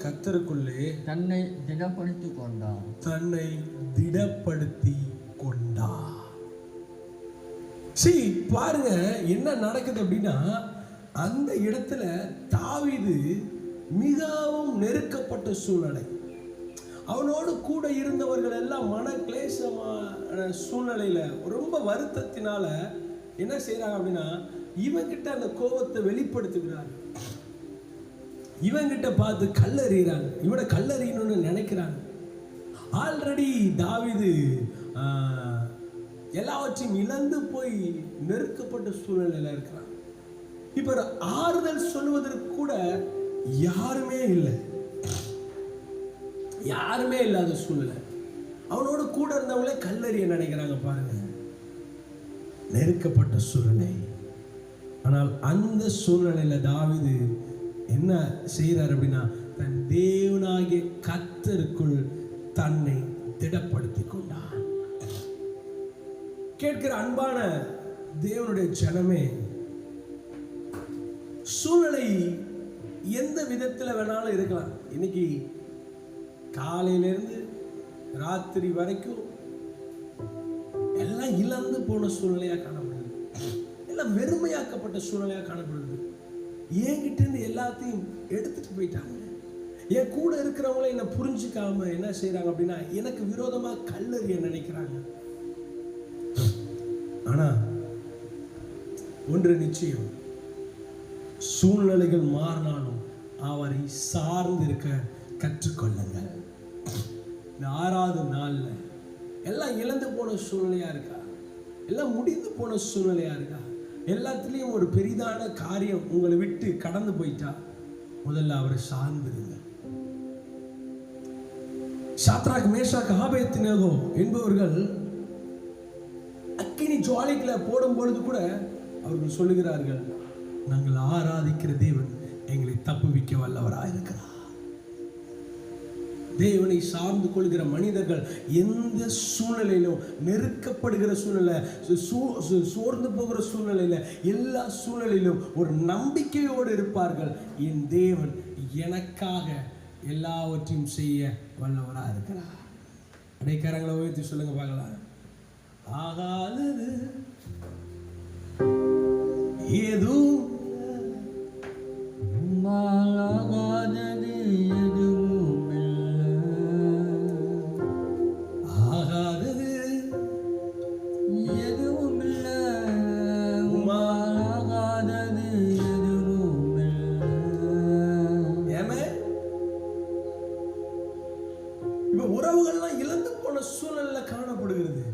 கர்த்தருக்குள்ளே தன்னை திடப்படுத்திக் கொண்டார். பாருங்க என்ன நடக்குது அப்படின்னா, அந்த இடத்துல தாவீது மிகவும் நெருக்கப்பட்ட சூழ்நிலை. அவனோடு கூட இருந்தவர்கள் எல்லாம் மன கிளேசமான சூழ்நிலையில ரொம்ப வருத்தத்தினால என்ன செய்யறாங்க அப்படின்னா, இவங்கிட்ட அந்த கோபத்தை வெளிப்படுத்துகிறாங்க. இவங்கிட்ட பார்த்து கல்லறிகிறாங்க. இவனை கல்லறியணும்னு நினைக்கிறாங்க. ஆல்ரெடி தாவீது எல்லாவற்றையும் இழந்து போய் நெருக்கப்பட்ட சூழ்நிலையில இருக்கிறான். இப்ப ஆறுதல் சொல்வதற்கு கூட யாருமே இல்லாத சூழ்நிலை. அவனோட கூட இருந்தவங்களே கல்லறிய நினைக்கிறாங்க. பாருங்க, நெருக்கப்பட்ட சூழ்நிலை. ஆனால் அந்த சூழ்நிலையில தாவீது என்ன செய்யறார் அப்படின்னா, தன் தேவனாகிய கர்த்தருக்குள் தன்னை திடப்படுத்திக் கொண்டான். கேட்கிற அன்பான தேவனுடைய ஜனமே, சூழ்நிலை எந்த விதத்தில் வேணாலும் இருக்கலாம். இன்னைக்கு காலையிலிருந்து ராத்திரி வரைக்கும் எல்லாம் இழந்து போன சூழ்நிலையா காணப்படுது. எல்லாம் வெறுமையாக்கப்பட்ட சூழ்நிலையா காணப்படுது. என்கிட்ட இருந்து எல்லாத்தையும் எடுத்துட்டு போயிட்டாங்க. என் கூட இருக்கிறவங்கள என்ன புரிஞ்சுக்காம என்ன செய்யறாங்க அப்படின்னா, எனக்கு விரோதமா கல்லறிய நினைக்கிறாங்க. ஆனா ஒன்று நிச்சயம், சூழ்நிலைகள் மாறினாலும் அவரை சார்ந்து இருக்க கற்றுக்கொள்ளுங்கள். இந்த 6வது நாள்ல எல்லாம் இழந்து போன சூழ்நிலையா இருக்கா, எல்லாம் முடிந்து போன சூழ்நிலையா இருக்கா, எல்லாத்துலேயும் ஒரு பெரிதான காரியம் உங்களை விட்டு கடந்து போயிட்டா, முதல்ல அவரை சார்ந்துருங்க. சாத்ராக், மேஷாக், ஆபேத்நேகோ என்பவர்கள் அக்கினி ஜுவாலைகளை போடும் பொழுது கூட அவர்கள் சொல்லுகிறார்கள், நாங்கள் ஆராதிக்கிற தேவன் எங்களை தப்புவிக்க வல்லவராயிருக்கிறார். தேவனை சார்ந்து கொள்கிற மனிதர்கள் எந்த சூழ்நிலையிலும், நெருக்கப்படுகிற சூழ்நிலை, சோர்ந்து போகிற சூழ்நிலையில, எல்லா சூழ்நிலையிலும் ஒரு நம்பிக்கையோடு இருப்பார்கள். என் தேவன் எனக்காக எல்லாவற்றையும் செய்ய வல்லவராக இருக்கிறார். அடைக்காரங்களை உயர்த்தி சொல்லுங்க பார்க்கலாம். ஆகாதது எதுவும் ஆகாதது எதுவும் ஆகாதது எதுவும் ஆகாதது எதுவும் ஏமே இப்ப உறவுகள்லாம் இழந்து போன சூழல்ல காணப்படுகிறது.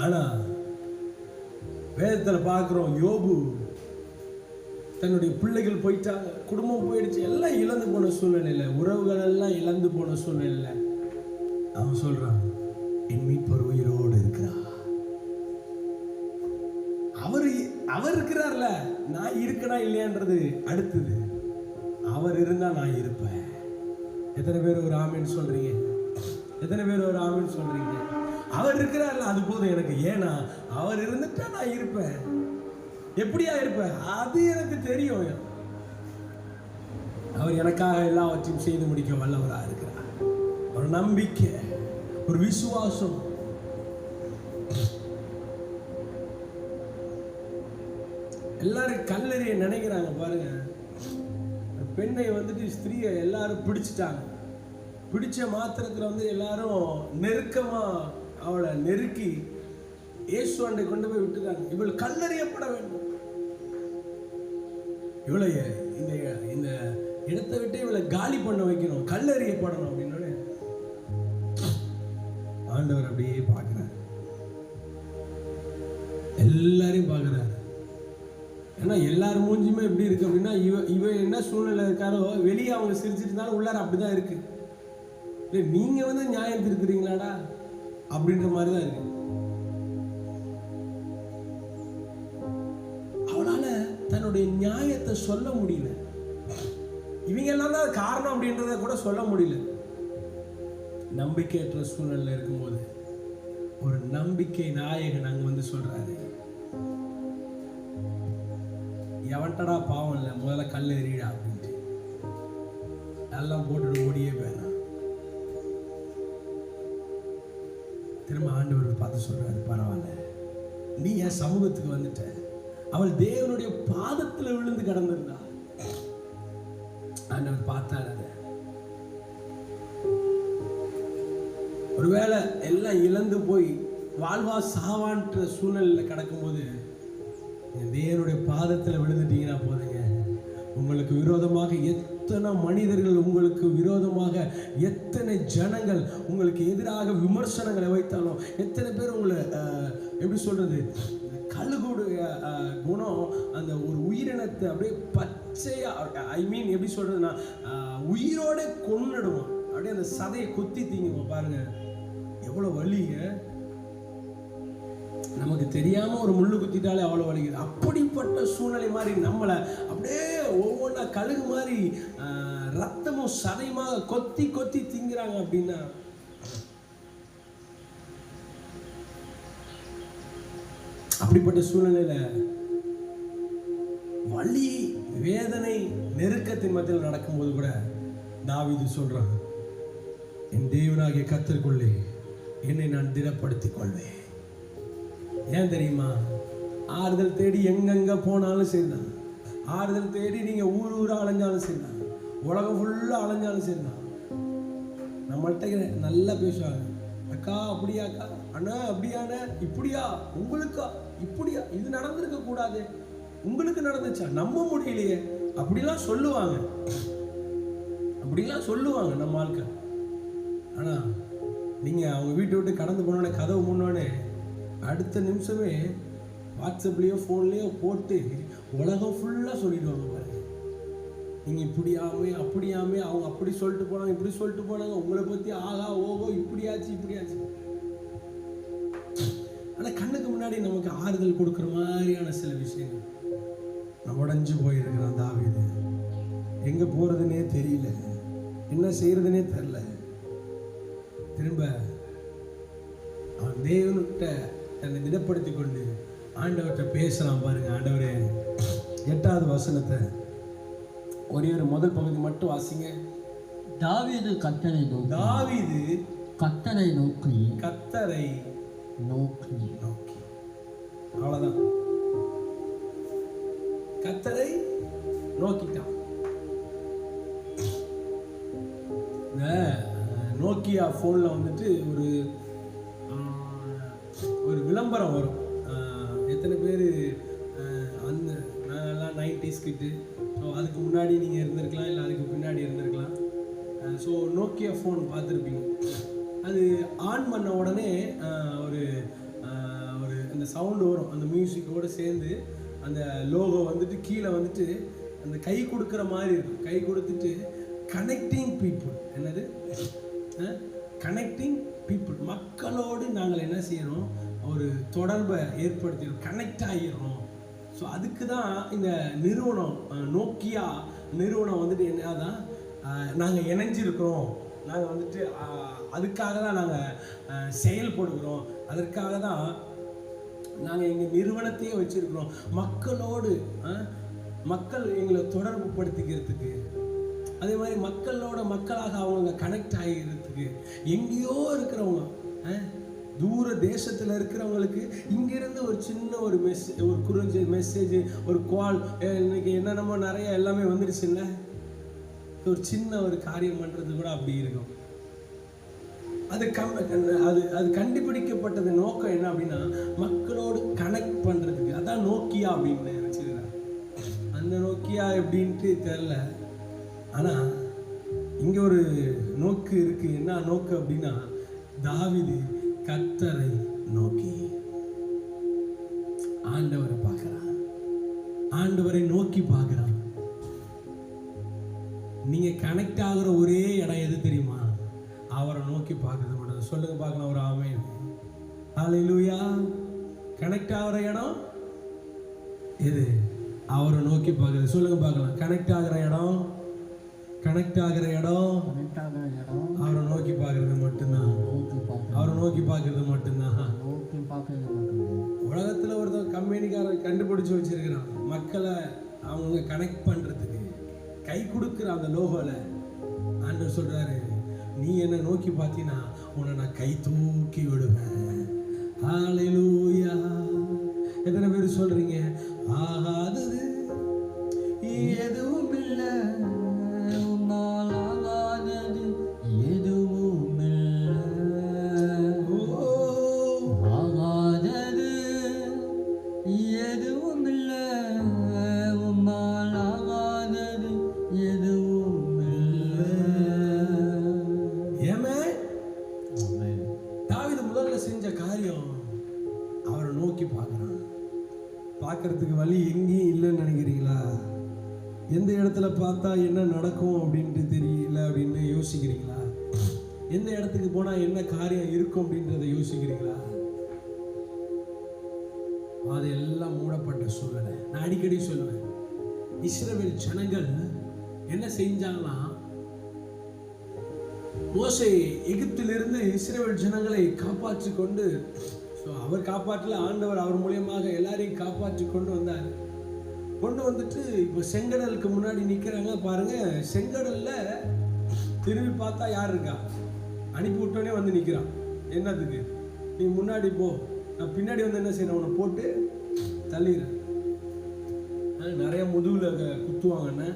ஆனா வேதத்துல பார்க்கிறோம், யோபு தன்னுடைய பிள்ளைகள் போயிட்டாங்க, குடும்பம் போயிடுச்சு, எல்லாம் இழந்து போன சூழ்நிலையில, உறவுகள் எல்லாம் இழந்து போன சூழ்நிலையில அவன் சொல்றான், என் மீட்பர் உயிரோடு இருக்கிறார். அவர் இருக்கிறார்ல, நான் இருக்கனா இல்லையான்றது அடுத்தது. அவர் இருந்தா நான் இருப்பேன். எத்தனை பேர் ஒரு ஆமீன் சொல்றீங்க? எத்தனை பேர் ஒரு ஆமீன் சொல்றீங்க? அவர் இருக்கிறார்ல, அது போதும் எனக்கு. ஏன்னா அவர் இருந்துட்டா நான் இருப்பேன். எப்படியா இருப்பேன் அது எனக்கு தெரியும். அவர் எனக்காக எல்லாவற்றையும் செய்து முடிக்க வல்லவராக இருக்கிறார். ஒரு நம்பிக்கை, ஒரு விசுவாசம். எல்லாரும் கல்லறிய நினைக்கிறாங்க. பாருங்க, பெண்ணை வந்துட்டு ஸ்திரீயை எல்லாரும் பிடிச்சிட்டாங்க. பிடிச்ச மாத்திரத்தில் எல்லாரும் நெருக்கமா அவளை நெருக்கி இயேசுவை கொண்டு போய் விட்டுறாங்க. இவள் கல்லறியப்பட வேண்டும், இவளை இந்த இடத்தை விட்டு இவளை காலி பண்ண வைக்கணும், கல்லறியப்படணும் அப்படின்னு ஆண்டவர் அப்படியே பார்க்கிறார். எல்லாரையும் பார்க்கிறார். ஏன்னா எல்லாரும் மூஞ்சியுமே எப்படி இருக்கு அப்படின்னா, இவ என்ன சூழ்நிலை இருக்காரோ வெளியே அவங்க சிரிச்சிட்டு இருந்தாலும் உள்ளார அப்படிதான் இருக்கு. நீங்க நியாயம் திருக்குறீங்களாடா, அப்படின்ற மாதிரி தான் இருக்கு. அவளால தன்னுடைய நியாயத்தை சொல்ல முடியல. இவங்க எல்லாம் தான் காரணம் அப்படின்றத கூட சொல்ல முடியல. நம்பிக்கையற்ற சூழ்நிலை இருக்கும்போது ஒரு நம்பிக்கை நாயகன் அங்க வந்து சொல்றாரு, எவன்டடா பாவம் இல்லை, முதல்ல கல் எறிடா அப்படின்ட்டு எல்லாம் போட்டுட்டு ஓடியே போயிடறான். திரும்ப ஆண்டவர் பார்த்து சொல்றாரு, பரவாயில்ல, நீ என் சமூகத்துக்கு வந்துட்ட. அவள் தேவனுடைய பாதத்துல விழுந்து கிடந்திருந்தா. ஆண்டவர் பார்த்தார். அதை ஒருவேளை எல்லாம் இழந்து போய் வாழ்வா சாவான்ற சூழ்நிலையில் கிடக்கும்போது தேவனுடைய பாதத்தில் விழுந்துட்டீங்கன்னா போதுங்க, உங்களுக்கு விரோதமாக எத்தனை மனிதர்கள், உங்களுக்கு விரோதமாக எத்தனை ஜனங்கள் உங்களுக்கு எதிராக விமர்சனங்களை வைத்தாலும், எத்தனை பேர் உங்களை எப்படி சொல்றது, கழுகுடைய குணம் அந்த ஒரு உயிரினத்தை அப்படியே பச்சையா, ஐ மீன் எப்படி சொல்றதுன்னா உயிரோட கொன்னுடுவோம், அப்படியே அந்த சதையை கொத்தி தீங்குவோம். பாருங்க எவ்வளவு வலிங்க, நமக்கு தெரியாம ஒரு முள்ளு குத்திட்டாலே அவ்வளவு வலிக்குது. அப்படிப்பட்ட சூழ்நிலை மாதிரி நம்மளை அப்படியே ஒவ்வொன்றா கழுகு மாதிரி ரத்தமும் சதையுமாக கொத்தி கொத்தி திங்குறாங்க. அப்படின்னா அப்படிப்பட்ட சூழ்நிலையில வலி, வேதனை, நெருக்கத்தின் மத்தியில் நடக்கும்போது கூட தாவீது சொல்றான், என் தேவனாகிய கர்த்தருக்குள்ளே என்னை நான் திடப்படுத்திக் கொள்வேன். ஏன் தெரியுமா? ஆறுதல் தேடி எங்கெங்க போனாலும் சரிதான், ஆறுதல் தேடி நீங்க ஊர் ஊரா அலைஞ்சாலும் சரிதான், உலகம் ஃபுல்லா அலைஞ்சாலும் சரிதான், நம்மள்கிட்ட நல்லா பேசுவாங்க. அக்கா அப்படியாக்கா, அண்ணா அப்படியான, இப்படியா, உங்களுக்கா இப்படியா, இது நடந்திருக்க கூடாது, உங்களுக்கு நடந்துச்சா, நம்ப முடியலையே, அப்படிலாம் சொல்லுவாங்க, அப்படிலாம் சொல்லுவாங்க நம்ம ஆட்கள். ஆனா நீங்க அவங்க வீட்டை விட்டு கடந்து போனோடனே, கதவு முன்னோடனே அடுத்த நிமிஷமே வாட்ஸ்அப்லேயோ ஃபோன்லேயோ போட்டு உலகம் ஃபுல்லாக சொல்லிடுவாங்க. பாருங்க, நீங்கள் இப்படியாமே அப்படியாமே, அவங்க அப்படி சொல்லிட்டு போனாங்க, இப்படி சொல்லிட்டு போனாங்க, உங்களை பற்றி ஆகா ஓகோ இப்படியாச்சு இப்படியாச்சு. ஆனால் கண்ணுக்கு முன்னாடி நமக்கு ஆறுதல் கொடுக்குற மாதிரியான சில விஷயங்கள். நம்ம உடஞ்சு போயிருக்கிறோம். தாவீது எங்கே போகிறதுனே தெரியல, என்ன செய்யறதுனே தெரியல. திரும்ப அவன் தேவன்கிட்ட தன்னை திடப்படுத்தி கொண்டு ஆண்டவர்கிட்ட பேசலாம். பாருங்க, ஆண்டவரே, 8வது வசனத்தை ஒரே ஒரு முதல் பகுதி மட்டும் வாசிங்க. தாவீது கர்த்தரை நோக்கி, தாவீது கர்த்தரை நோக்கி, கர்த்தரை நோக்கி, நோக்கி, அவ்வளவுதான், கர்த்தரை நோக்கிட்டான். நோக்கியா ஃபோனில் வந்துட்டு ஒரு விளம்பரம் வரும். எத்தனை பேர் அந்த நான்லாம் 90s கிட்டு, ஸோ அதுக்கு முன்னாடி நீங்கள் இருந்திருக்கலாம், இல்லை அதுக்கு பின்னாடி இருந்திருக்கலாம். ஸோ நோக்கியா ஃபோன் பார்த்துருப்பீங்க. அது ஆன் பண்ண உடனே ஒரு ஒரு அந்த சவுண்டு வரும், அந்த மியூசிக்கோடு சேர்ந்து அந்த லோகோ வந்துட்டு கீழே வந்துட்டு அந்த கை கொடுக்குற மாதிரி இருக்கும். கை கொடுத்துட்டு கனெக்டிங் பீப்புள், என்னது கனெக்டிங் பீப்புள், மக்களோடு நாங்கள் என்ன செய்யறோம், ஒரு தொடர்பை ஏற்படுத்திடுறோம், கனெக்ட் ஆகிடுறோம். ஸோ அதுக்கு தான் இந்த நிறுவனம், நோக்கியா நிறுவனம் வந்துட்டு என்னதான் நாங்கள் இணைஞ்சிருக்கிறோம், நாங்கள் வந்துட்டு அதுக்காக தான் நாங்கள் செயல்படுகிறோம், அதற்காக தான் நாங்கள் எங்கள் நிறுவனத்தையே வச்சுருக்கிறோம், மக்களோடு மக்கள் எங்களை தொடர்பு படுத்திக்கிறதுக்கு, அதே மாதிரி மக்களோட மக்களாக அவங்க கனெக்ட் ஆகிக்கிறதுக்கு. எங்கேயோ இருக்கிறவங்க, தூர தேசத்தில் இருக்கிறவங்களுக்கு இங்கிருந்து ஒரு சின்ன ஒரு ஒரு குறுஞ்சு மெசேஜ், ஒரு கால், இன்னைக்கு என்னென்னமோ நிறைய எல்லாமே வந்துடுச்சுல்ல, ஒரு சின்ன ஒரு காரியம் பண்ணுறது கூட அப்படி இருக்கும். அது கண்டுபிடிக்கப்பட்டது நோக்கம் என்ன அப்படின்னா, மக்களோடு கனெக்ட் பண்ணுறதுக்கு. அதான் நோக்கியா அப்படின்னு வச்சுருக்காங்க. அந்த நோக்கியா எப்படின்ட்டு தெரில, ஆனால் இங்கே ஒரு நோக்கு இருக்கு. என்ன நோக்கு அப்படின்னா, தாவீது கர்த்தரை நோக்கி ஆண்டவரை பார்க்கிறான், ஆண்டவரை நோக்கி பார்க்கிறான். நீங்க கனெக்ட் ஆகுற ஒரே இடம் எது தெரியுமா? அவரை நோக்கி பார்க்கறது மட்டும். சொல்லுங்க பார்க்கலாம் ஒரு ஆமென். ஹல்லேலூயா. கனெக்ட் ஆகிற இடம் இது, அவரை நோக்கி பார்க்கறது. சொல்லுங்க பார்க்கலாம். கனெக்ட் ஆகிற இடம் அவரை நோக்கி பார்க்கறது மட்டும்தான். அவரை நோக்கி பார்க்கறது மட்டும்தான். உலகத்தில் ஒருத்தர் கம்பெனிக்காரன் கண்டுபிடிச்சு வச்சிருக்கிறான் மக்களை அவங்க கனெக்ட் பண்றதுக்கு, கை கொடுக்குற அந்த லோகோல ஆண்டவர் சொல்றாரு, நீ என்ன நோக்கி பார்த்தீங்கன்னா உன்னை நான் கை தூக்கி விடுவேன். ஹல்லேலூயா. எத்தனை பேர் சொல்றீங்க ஆகாதது எதுவும் இல்லை, ஆகாதது எதுவும் இல்லை, ஆகாதது எதுவும் இல்லை, உம்மால் ஆகாதது எதுவும் இல்லை. ஏமே தாவீது முதல்ல செஞ்ச காரியம் அவரை நோக்கி பார்க்கறான். பார்க்கறதுக்கு வழி எங்கேயும் இல்லைன்னு நினைக்கிறீங்களா? எந்த இடத்துல பார்த்தா என்ன நடக்கும் அப்படின்ட்டு தெரியல அப்படின்னு யோசிக்கிறீங்களா? எந்த இடத்துக்கு போனால் என்ன காரியம் இருக்கும் அப்படின்றத யோசிக்கிறீங்களா? அதெல்லாம் மூடப்பட்ட சூழ்நிலை. நான் அடிக்கடி சொல்லுவேன், இஸ்ரவேல் ஜனங்கள் என்ன செஞ்சாங்கன்னா, மோசே எகிப்திலிருந்து இஸ்ரவேல் ஜனங்களை காப்பாற்றி கொண்டு, அவர் காப்பாற்றல, ஆண்டவர் அவர் மூலியமாக எல்லாரையும் காப்பாற்றி கொண்டு வந்தார். கொண்டு வந்துட்டு இப்போ செங்கடலுக்கு முன்னாடி நிற்கிறாங்க பாருங்க. செங்கடல்ல திரும்பி பார்த்தா யார் இருக்கா? அனுப்பி விட்டோன்னே வந்து நிற்கிறான். என்னத்துக்கு? நீ முன்னாடி போ, நான் பின்னாடி வந்து என்ன செய்யணும், உன்னை போட்டு தள்ளிடுறேன். நிறைய முதுகில் குத்துவாங்கன்னு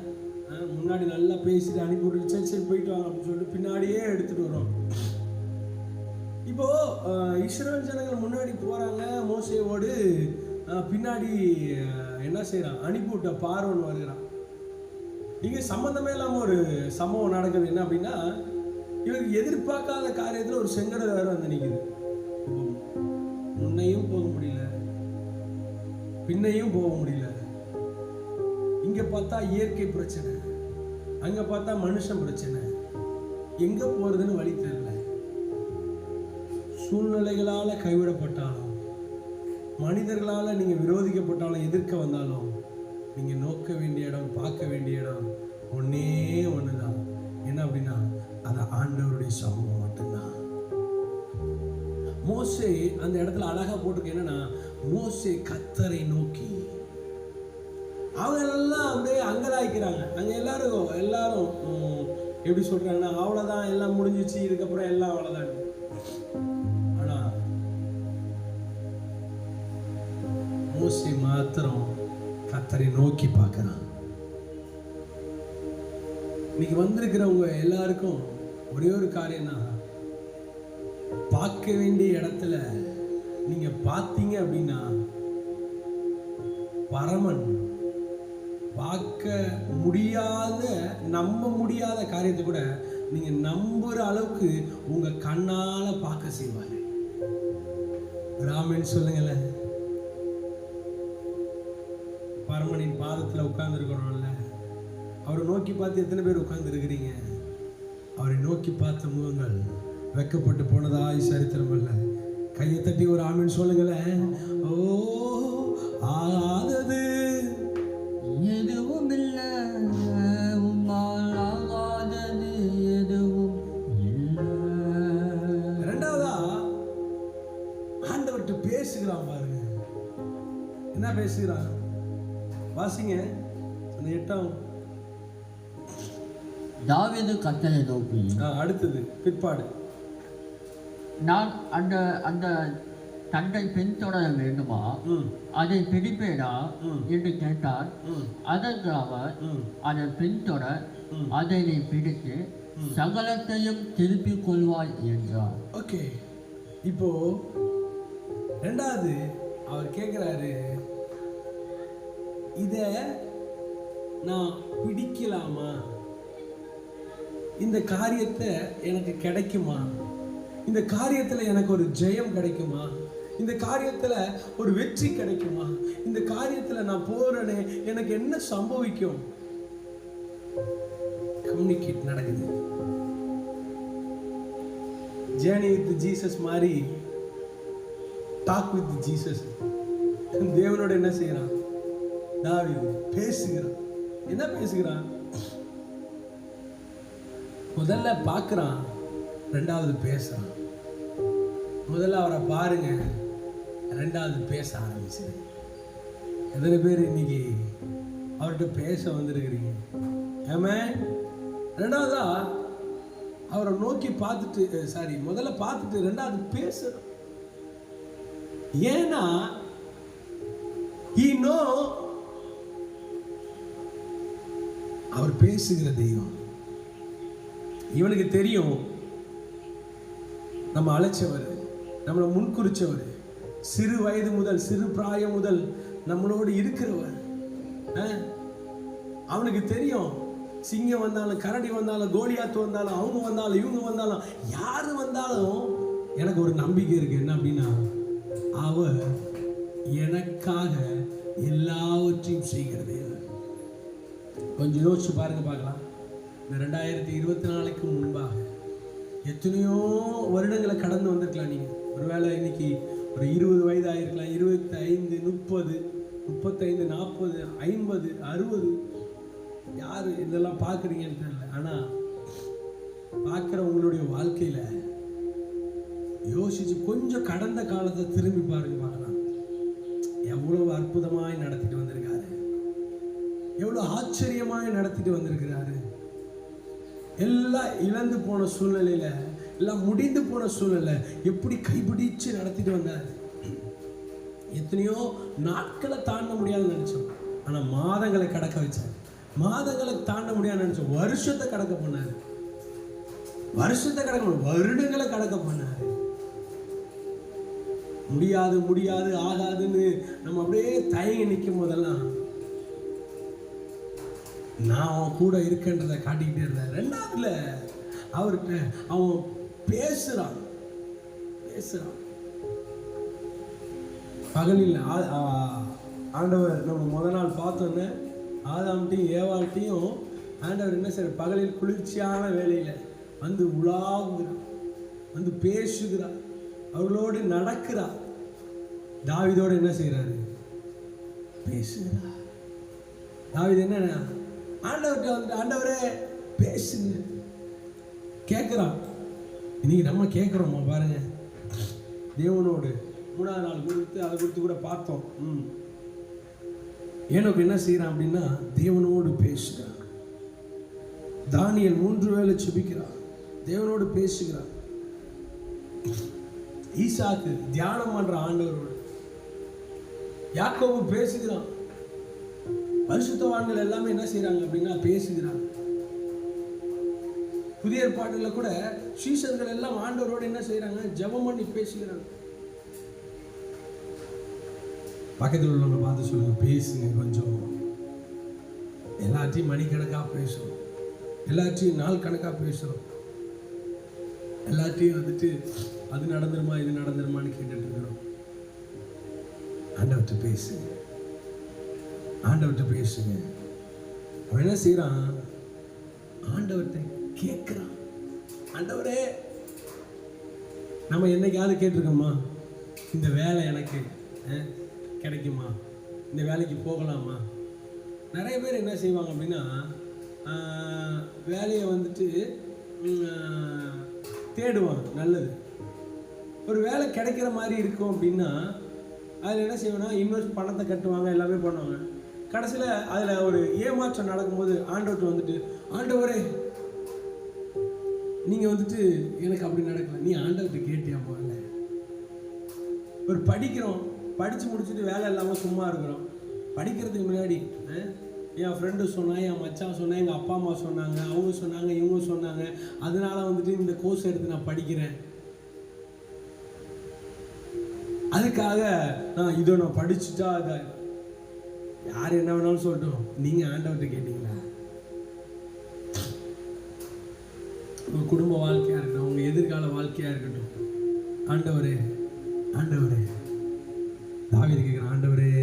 முன்னாடி நல்லா பேசிட்டு அனுப்பி விட்டு சரி சரி போயிட்டு வாங்க அப்படின்னு சொல்லிட்டு பின்னாடியே எடுத்துட்டு வரோம். இப்போ இஸ்ரவேல் ஜனங்கள் முன்னாடி போறாங்க மோசேவோடு, பின்னாடி என்ன செய்யறான், அனுப்பிவிட்ட பார்வோன் வருகிறான். இங்கே சம்பந்தமே இல்லாமல் ஒரு சம்பவம் நடக்குது. என்ன அப்படின்னா, இவருக்கு எதிர்பார்க்காத காரியத்தில் ஒரு செங்கடல் வேற வந்து நிற்குது. முன்னையும் போக முடியல, பின்னையும் போக முடியல. இங்க பார்த்தா இயற்கை பிரச்சனை, அங்க பார்த்தா மனுஷன் பிரச்சனை, எங்க போறதுன்னு வழி தெரியல. சூழ்நிலைகளால கைவிடப்பட்டாலும், மனிதர்களால் நீங்கள் விரோதிக்கப்பட்டாலும், எதிர்க்க வந்தாலும், நீங்கள் நோக்க வேண்டிய இடம், பார்க்க வேண்டிய இடம் ஒன்னே ஒன்று தான். என்ன அப்படின்னா, அது ஆண்டவருடைய சமூகம் மட்டும்தான். மோசே அந்த இடத்துல அழகா போட்டிருக்கு. என்னன்னா, மோசே கர்த்தரை நோக்கி. அவங்க எல்லாம் அப்படியே அங்கலாய்க்கிறாங்க. அங்கே எல்லாரும் எப்படி சொல்றாங்கன்னா, அவ்வளோதான், எல்லாம் முடிஞ்சிச்சு, இதுக்கப்புறம் எல்லாம் அவ்வளோதான். மோசே மாத்திரம் கர்த்தரை நோக்கி பார்க்கிறான். இன்னைக்கு வந்திருக்கிறவங்க எல்லாருக்கும் ஒரே ஒரு காரியம்னா, பார்க்க வேண்டிய இடத்துல நீங்க பார்த்தீங்க அப்படின்னா, பரமன் பார்க்க முடியாத, நம்ப முடியாத காரியத்தை கூட நீங்க நம்புற அளவுக்கு உங்க கண்ணால பார்க்க செய்வாங்க. ராமன் சொல்லுங்களேன். பரமனின் பாதத்தில் உட்கார்ந்துருக்கிறோம்ல, அவரை நோக்கி பார்த்து எத்தனை பேர் உட்கார்ந்துருக்கிறீங்க? அவரை நோக்கி பார்த்த முகங்கள் வெக்கப்பட்டு போனதாய் சரித்திரம் அல்ல. கையை தட்டி ஒரு ஆமீன் சொல்லுங்களேன். ஓ, ஆகாதது எதுவும் இல்லை, உம்மால் ஆகாதது எதுவும் இல்லை. இரண்டாவதா ஆண்டவர்கிட்ட பேசுகிறான் பாருங்க. என்ன பேசுகிறான்? வாசிங்க அந்த 8ஆம். தாவீது கர்த்தரை நோக்கி. அடுத்தது பிற்பாடு. நான் அந்த அந்த தண்டை பின்தொடர வேண்டுமா, அதை பிடிப்பேனா என்று கேட்டார். அதற்கு அவர், அதை பின்தொடர், அதை நீ பிடித்து சகலத்தையும் திருப்பிக் கொள்வாய் என்றார். ஓகே, இப்போ ரெண்டாவது அவர் கேட்கிறாரு, இத நான் பிடிக்கலாமா? இந்த காரியத்தை எனக்கு கிடைக்குமா? இந்த காரியத்துல எனக்கு ஒரு ஜெயம் கிடைக்குமா? இந்த காரியத்துல ஒரு வெற்றி கிடைக்குமா? இந்த காரியத்துல நான் போறேனே, எனக்கு என்ன சம்பவிக்கும்? கம்யூனிகேட் நடக்குது. ஜேர்னி வித் ஜீசஸ் மாதிரி டாக் வித் ஜீசஸ். தேவனோட என்ன செய்யறான்? தாவீது பேசுகிறான். என்ன பேசுகிறான்? முதல்ல பார்க்குறான், ரெண்டாவது பேசுறான். முதல்ல அவரை பாருங்க, ரெண்டாவது பேச ஆரம்பிச்சு. எத்தனை பேர் இன்னைக்கு அவர்கிட்ட பேச வந்திருக்கிறீங்க? ஆமென். ரெண்டாவதா அவரை நோக்கி பார்த்துட்டு, முதல்ல பார்த்துட்டு ரெண்டாவது பேசுறோம். ஏன்னா அவர் பேசுகிற தெய்வம். இவனுக்கு தெரியும் நம்ம அழைச்சவர், நம்மளை முன்குறிச்சவர், சிறு வயது முதல், சிறு பிராயம் முதல் நம்மளோடு இருக்கிறவர். அவனுக்கு தெரியும், சிங்கம் வந்தாலும், கரடி வந்தாலும், கோலியாத்து வந்தாலும், அவங்க வந்தாலும், இவங்க வந்தாலும், யாரு வந்தாலும் எனக்கு ஒரு நம்பிக்கை இருக்கு. என்ன அப்படின்னா, அவர் எனக்காக எல்லாவற்றையும் செய்கிறது. கொஞ்சம் யோசிச்சு பாருங்க பார்க்கலாம். இந்த 2024க்கு முன்பாக எத்தனையோ வருடங்களை கடந்து வந்திருக்கலாம். நீங்கள் ஒருவேளை இன்னைக்கு ஒரு 20 வயது ஆகிருக்கலாம், 25, 30, 35, 40, 50, 60. யார் இதெல்லாம் பார்க்குறீங்கன்னு தெரியல. ஆனால் பார்க்குற உங்களுடைய வாழ்க்கையில் யோசிச்சு கொஞ்சம் கடந்த காலத்தை திரும்பி பாருங்க பார்க்கலாம். எவ்வளவு அற்புதமாய் நடத்திட்டு வந்திருக்காரு, எவ்வளவு ஆச்சரியமாய் நடத்திட்டு வந்திருக்கிறாரு. எல்லாம் இழந்து போன சூழ்நிலையில, எல்லாம் முடிந்து போன சூழ்நிலை எப்படி கைப்பிடிச்சு நடத்திட்டு வந்தாரு. எத்தனையோ நாட்களை தாண்ட முடியாதுன்னு நினைச்சோம், ஆனா மாதங்களை கடக்க வச்சார். மாதங்களை தாண்ட முடியாதுன்னு நினைச்சோம், வருஷத்தை கடக்க பண்ணாரு. வருஷத்தை கடக்க, வருடங்களை கடக்க பண்ணாரு. முடியாது முடியாது ஆகாதுன்னு நம்ம அப்படியே தயங்கி நிற்கும் போதெல்லாம் நான் அவன் கூட இருக்கன்றதை காட்டிக்கிட்டே இருந்தேன். ரெண்டாவதுல அவர்கிட்ட அவன் பேசுறான். பகலில் ஆண்டவர் நம்ம முதல் நாள் பார்த்தோன்னே ஆதாம்கிட்டையும் ஏவாள்கிட்டையும் ஆண்டவர் என்ன செய்யறார்? பகலில் குளிர்ச்சியான வேலையில வந்து உலாவுகிறார், வந்து பேசுகிறார், அவர்களோடு நடக்கிறார். தாவீதோடு என்ன செய்யறாரு? பேசுகிறார். தாவீது என்ன ஆண்டவர்கிட்ட வந்து, ஆண்டவரே பேசுங்க கேட்குறான். இன்னைக்கு நம்ம கேட்குறோமா பாருங்க. தேவனோடு 3ஆவது நாள் குறித்து அதை குறித்து கூட பார்த்தோம். ஏனோக்கு என்ன செய்யறான் அப்படின்னா, தேவனோடு பேசுகிறான். தானியேல் 3 வேளை ஜெபிக்கிறான், தேவனோடு பேசுகிறான். ஈசாக்கு தியானம் பண்ற ஆண்டவரோடு. யாக்கோபு பேசுகிறான். பரிசுத்தவான்கள் எல்லாமே என்ன செய்யறாங்க அப்படின்னா பேசுகிறாங்க. புதிய ஏற்பாடுல கூட சீஷர்கள் எல்லாம் ஆண்டவரோடு என்ன செய்யறாங்க? ஜெபம் பண்ணி பேசுகிறாங்க. பக்கத்தில் உள்ளவங்க பார்த்து சொல்லுங்க, பேசுங்க கொஞ்சம். எல்லாத்தையும் மணிக்கணக்கா பேசுறோம், எல்லாத்தையும் நாள் கணக்கா பேசுறோம், எல்லாத்தையும் வந்துட்டு அது நடந்துருமா இது நடந்துருமான்னு கேட்டுட்டு இருக்கிறோம். ஆண்டவர்கிட்ட பேசுங்க, ஆண்டவர்கிட்ட பேசுங்க. அவன் என்ன செய்யறான்? ஆண்டவர்கிட்ட கேட்கிறான். ஆண்டவரே, நம்ம என்னைக்காவது கேட்டிருக்கோமா? இந்த வேலை எனக்கு கிடைக்குமா? இந்த வேலைக்கு போகலாமா? நிறைய பேர் என்ன செய்வாங்க அப்படின்னா, வேலையை வந்துட்டு தேடுவாங்க. நல்லது, ஒரு வேலை கிடைக்கிற மாதிரி இருக்கும் அப்படின்னா அதில் என்ன செய்வாங்கன்னா இன்வெஸ்ட் பணத்தை கட்டுவாங்க, எல்லாமே பண்ணுவாங்க. கடைசியில் அதில் ஒரு ஏமாற்றம் நடக்கும்போது ஆண்டவர்கிட்ட வந்துட்டு, ஆண்டவரே நீங்கள் வந்துட்டு எனக்கு அப்படி நடக்கல, நீ ஆண்டவர்கிட்ட கேட்டியா? போகல. ஒரு படிக்கிறோம், படித்து முடிச்சுட்டு வேலை இல்லாமல் சும்மா இருக்கிறோம். படிக்கிறதுக்கு முன்னாடி என் ஃப்ரெண்டு சொன்னான், என் மச்சான் சொன்னான், எங்கள் அப்பா அம்மா சொன்னாங்க, அவங்க சொன்னாங்க, இவங்க சொன்னாங்க, அதனால வந்துட்டு இந்த கோர்ஸ் எடுத்து நான் படிக்கிறேன். அதுக்காக நான் இதை நான் படிச்சுட்டா அதை யார் என்ன வேணாலும் சொல்லட்டும், நீங்கள் ஆண்டவர்கிட்ட கேட்டீங்களா? உங்கள் குடும்ப வாழ்க்கையாக இருக்கட்டும், உங்கள் எதிர்கால வாழ்க்கையாக இருக்கட்டும், ஆண்டவரே ஆண்டவரே, தாவீது கேட்குறேன், ஆண்டவரே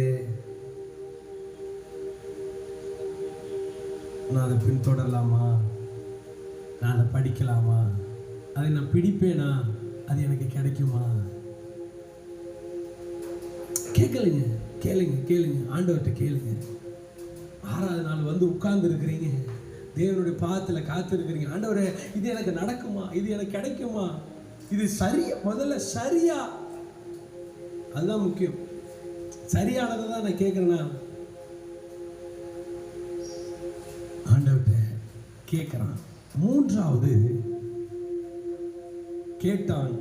நான் அதை பின்தொடரலாமா? நான் அதை படிக்கலாமா? அதை நான் பிடிப்பேனா? அது எனக்கு கிடைக்குமா? கேட்கலைங்க, கேளுங்க ஆண்டவர்கிட்ட கேளுங்க. 6வது நாள் வந்து உட்கார்ந்து இருக்கிறீங்க, தேவனுடைய பாதத்தில் காத்து இருக்கிறீங்க. ஆண்டவரே, இது எனக்கு நடக்குமா? இது எனக்கு கிடைக்குமா? இது சரியா? முதல்ல சரியா, அதுதான் முக்கியம். சரியானதை தான் நான் கேட்கிறேன்னா ஆண்டவர்கிட்ட கேட்கிறான். 3வது கேட்டான்,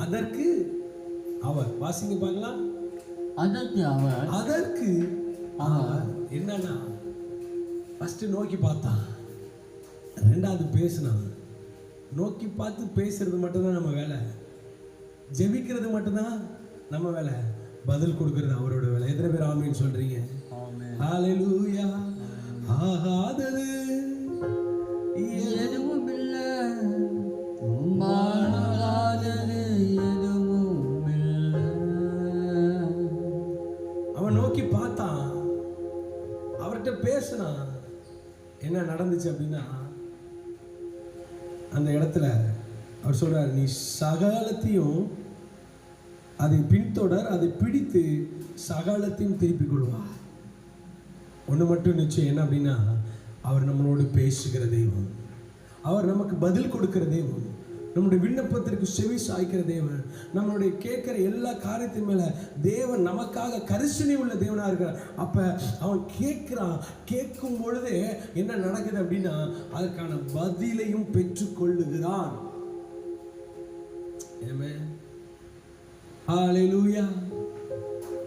அதற்கு அவர், வாசிங்க பார்க்கலாம். அதற்கு அவர் என்னன்னா, ஃபர்ஸ்ட் நோக்கி பார்த்தான், 2வது பேசினான். நோக்கி பார்த்து பேசுறது மட்டும்தான் நம்ம வேலை, ஜெபிக்கிறது மட்டும்தான் நம்ம வேலை, பதில் கொடுக்கறது அவரோட வேலை. எத்தனை பேர் ஆமீன் சொல்றீங்க? ஹல்லேலூயா. ஆகாதது எதுவும் இல்லை, உம்மாலாகாதது எதுவும் இல்லை. அவன் நோக்கி பார்த்தான், அவர்கிட்ட பேசினான். என்ன நடந்துச்சு அப்படின்னா, அந்த இடத்துல அவர் சொல்றார், நீ சகலத்தையும் அதை பின்தொடர், அதை பிடித்து சகலத்தையும் திருப்பிக் கொள்வார். ஒன்று மட்டும் நிச்சயம், என்ன அப்படின்னா, அவர் நம்மளோடு பேசுகிற தெய்வம், அவர் நமக்கு பதில் கொடுக்கிற தெய்வம், நம்முடைய விண்ணப்பத்திற்கு செவி சாய்க்கிற தேவன், நம்மளுடைய கேட்கிற எல்லா காரியத்தின் மேல தேவன் நமக்காக கரிசனை உள்ள தேவனா இருக்கிறார். அப்ப அவன் கேட்கிறான், கேட்கும் பொழுதே என்ன நடக்குது அப்படின்னா, அதற்கான பதிலையும் பெற்றுக்கொள்ளுகிறான். ஹல்லேலூயா.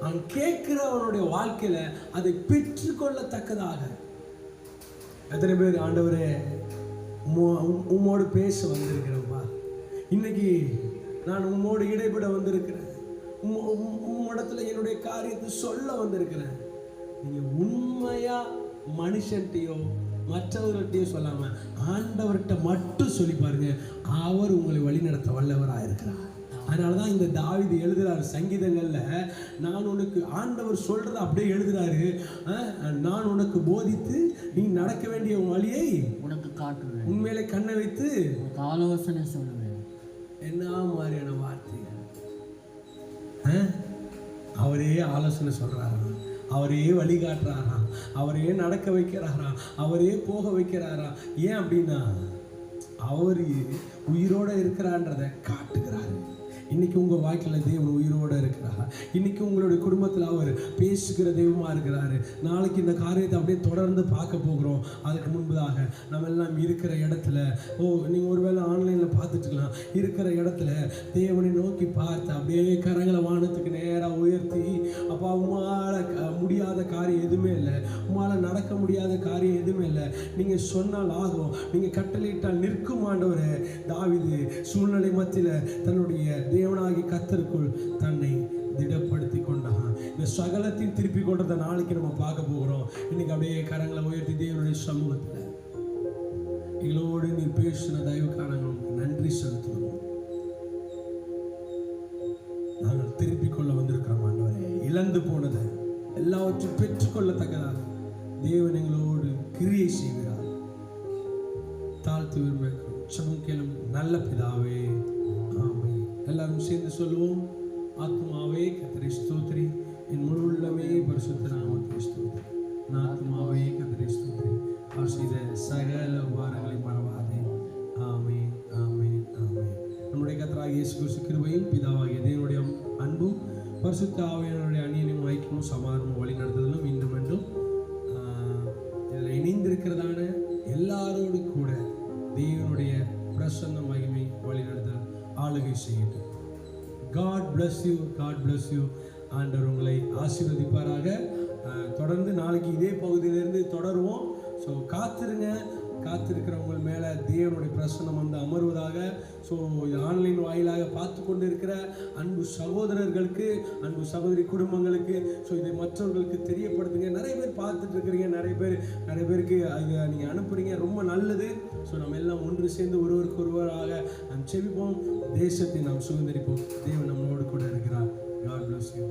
அவன் கேட்கிற அவனுடைய வாழ்க்கையில அதை பெற்றுக்கொள்ளத்தக்கதாக. எத்தனை பேர் ஆண்டவரே உம்மோடு பேச வந்திருக்கிறேன்ப்பா, இன்னைக்கு நான் உம்மோடு இடைப்பட வந்திருக்கிறேன், உம்மிடத்துல என்னுடைய காரியத்தை சொல்ல வந்திருக்கிறேன். நீங்க உண்மையா மனுஷன்ட்டையோ மற்றவர்கள்ட்டையோ சொல்லாம ஆண்டவர்கிட்ட மட்டும் சொல்லி பாருங்க, அவர் உங்களை வழிநடத்த வல்லவராக இருக்கிறார். அதனாலதான் இந்த தாவீது எழுதுறாரு சங்கீதங்கள்ல, நான் உனக்கு, ஆண்டவர் சொல்றத அப்படியே எழுதுறாரு, நான் உனக்கு போதித்து நீ நடக்க வேண்டிய வழியை உனக்கு காட்டுவேன், உண்மையிலே கண்ணை வைத்து ஆலோசனை சொல்லுவேன். என்ன மாதிரியான வார்த்தைகள்! அவரே ஆலோசனை சொல்றாராம், அவரே வழிகாட்டுறாராம், அவரே நடக்க வைக்கிறாராம், அவரே போக வைக்கிறாராம். ஏன் அப்படின்னா, அவர் உயிரோட இருக்கிறான்றதை காட்டுகிறாரு. இன்னைக்கு உங்க வாழ்க்கையில் தேவன் உயிரோட இருக்கிறார். இன்னைக்கு உங்களுடைய குடும்பத்தில் அவர் பேசுகிற தெய்வமா இருக்கிறாரு. நாளைக்கு இந்த காரியத்தை அப்படியே தொடர்ந்து பார்க்க போகிறோம். அதுக்கு முன்பதாக நம்ம எல்லாம் இருக்கிற இடத்துல, நீங்க ஒருவேளை ஆன்லைன்ல பார்த்துட்டுக்கலாம், இருக்கிற இடத்துல தேவனை நோக்கி பார்த்து அப்படியே கரங்களை வானத்துக்கு நேராக உயர்த்தி, அப்பா உமால முடியாத காரியம் எதுவுமே இல்லை, உமால நடக்க முடியாத காரியம் எதுவுமே இல்லை, நீங்க சொன்னால் ஆகும், நீங்க கட்டளையிட்டால் நிற்கும். ஆண்டவரே, தாவீது சூழ்நிலை மத்தியில் தன்னுடைய தேவனாகி கர்த்தருக்குள் தன்னை திடப்படுத்தி கொண்டான். இந்த சகலத்தையும் திருப்பி கொண்டத நாளைக்கு நம்ம பார்க்க போகிறோம். இன்னைக்கு அப்படியே கரங்களை உயர்த்தி தேவனுடைய சமூகத்தில் எங்களோடு நீ பேசின தயவுக்காக நன்றி செலுத்துகிறோம். நாங்கள் திருப்பிக் கொள்ள வந்திருக்கிறோம். ஆண்டவரே, இழந்து போனதை எல்லாவற்றையும் பெற்றுக்கொள்ளத்தக்கதாக தேவன் எங்களோடு கிரியை செய்கிறார். தாழ்த்து விரும்புகிறோம், ஜெபம் கேளும் நல்ல பிதாவே, ஆமென். எல்லாரும் சேர்ந்து சொல்லுவோம். ஆத்மாவே கர்த்தரை ஸ்தோத்திரி, என் முழு உள்ளமே பரிசுத்த நாமத்தை ஸ்தோத்திரி. நான் ஆத்மாவே கர்த்தரை ஸ்தோத்திரி, அவர் செய்த சகல உபகாரங்களை மறவாதே. ஆமென், ஆமென், ஆமென். நம்முடைய கர்த்தராகிய இயேசு கிறிஸ்து கிருபையும் பிதாவாகிய தேவனுடைய அன்பும் பரிசுத்த ஆவியானவருடைய அந்நியனும் ஐக்கியமும் சமாதானமும் வழி நடத்துதலும் இன்றும் என்றும் இதில் இணைந்திருக்கிறதான எல்லாரோடு கூட தேவனுடைய பிரசன்ன மகிமை வழி நடத்தல் ஆளுகை செய்யட்டும். God bless you, God bless you. ஆண்டவர் உங்களை ஆசீர்வதிப்பாராக. தொடர்ந்து நாளைக்கு இதே பகுதியிலிருந்து தொடருவோம். ஸோ காத்திருங்க. காத்திருக்கிறவங்க மேலே தேவனுடைய பிரசன்னம் வந்து அமர்வதாக. ஸோ ஆன்லைன் வாயிலாக பார்த்து கொண்டு இருக்கிற அன்பு சகோதரர்களுக்கு, அன்பு சகோதரி குடும்பங்களுக்கு, ஸோ இதை மற்றவர்களுக்கு தெரியப்படுத்துங்க. நிறைய பேர் பார்த்துட்டு இருக்கிறீங்க, நிறைய பேருக்கு இதை நீங்கள் அனுப்புறீங்க, ரொம்ப நல்லது. ஸோ நம்ம எல்லாம் ஒன்று சேர்ந்து ஒருவருக்கு ஒருவராக நாம் செபிப்போம், தேசத்தை நாம் சுதந்திரிப்போம். தேவன் நம்மளோடு கூட இருக்கிறார். God bless you.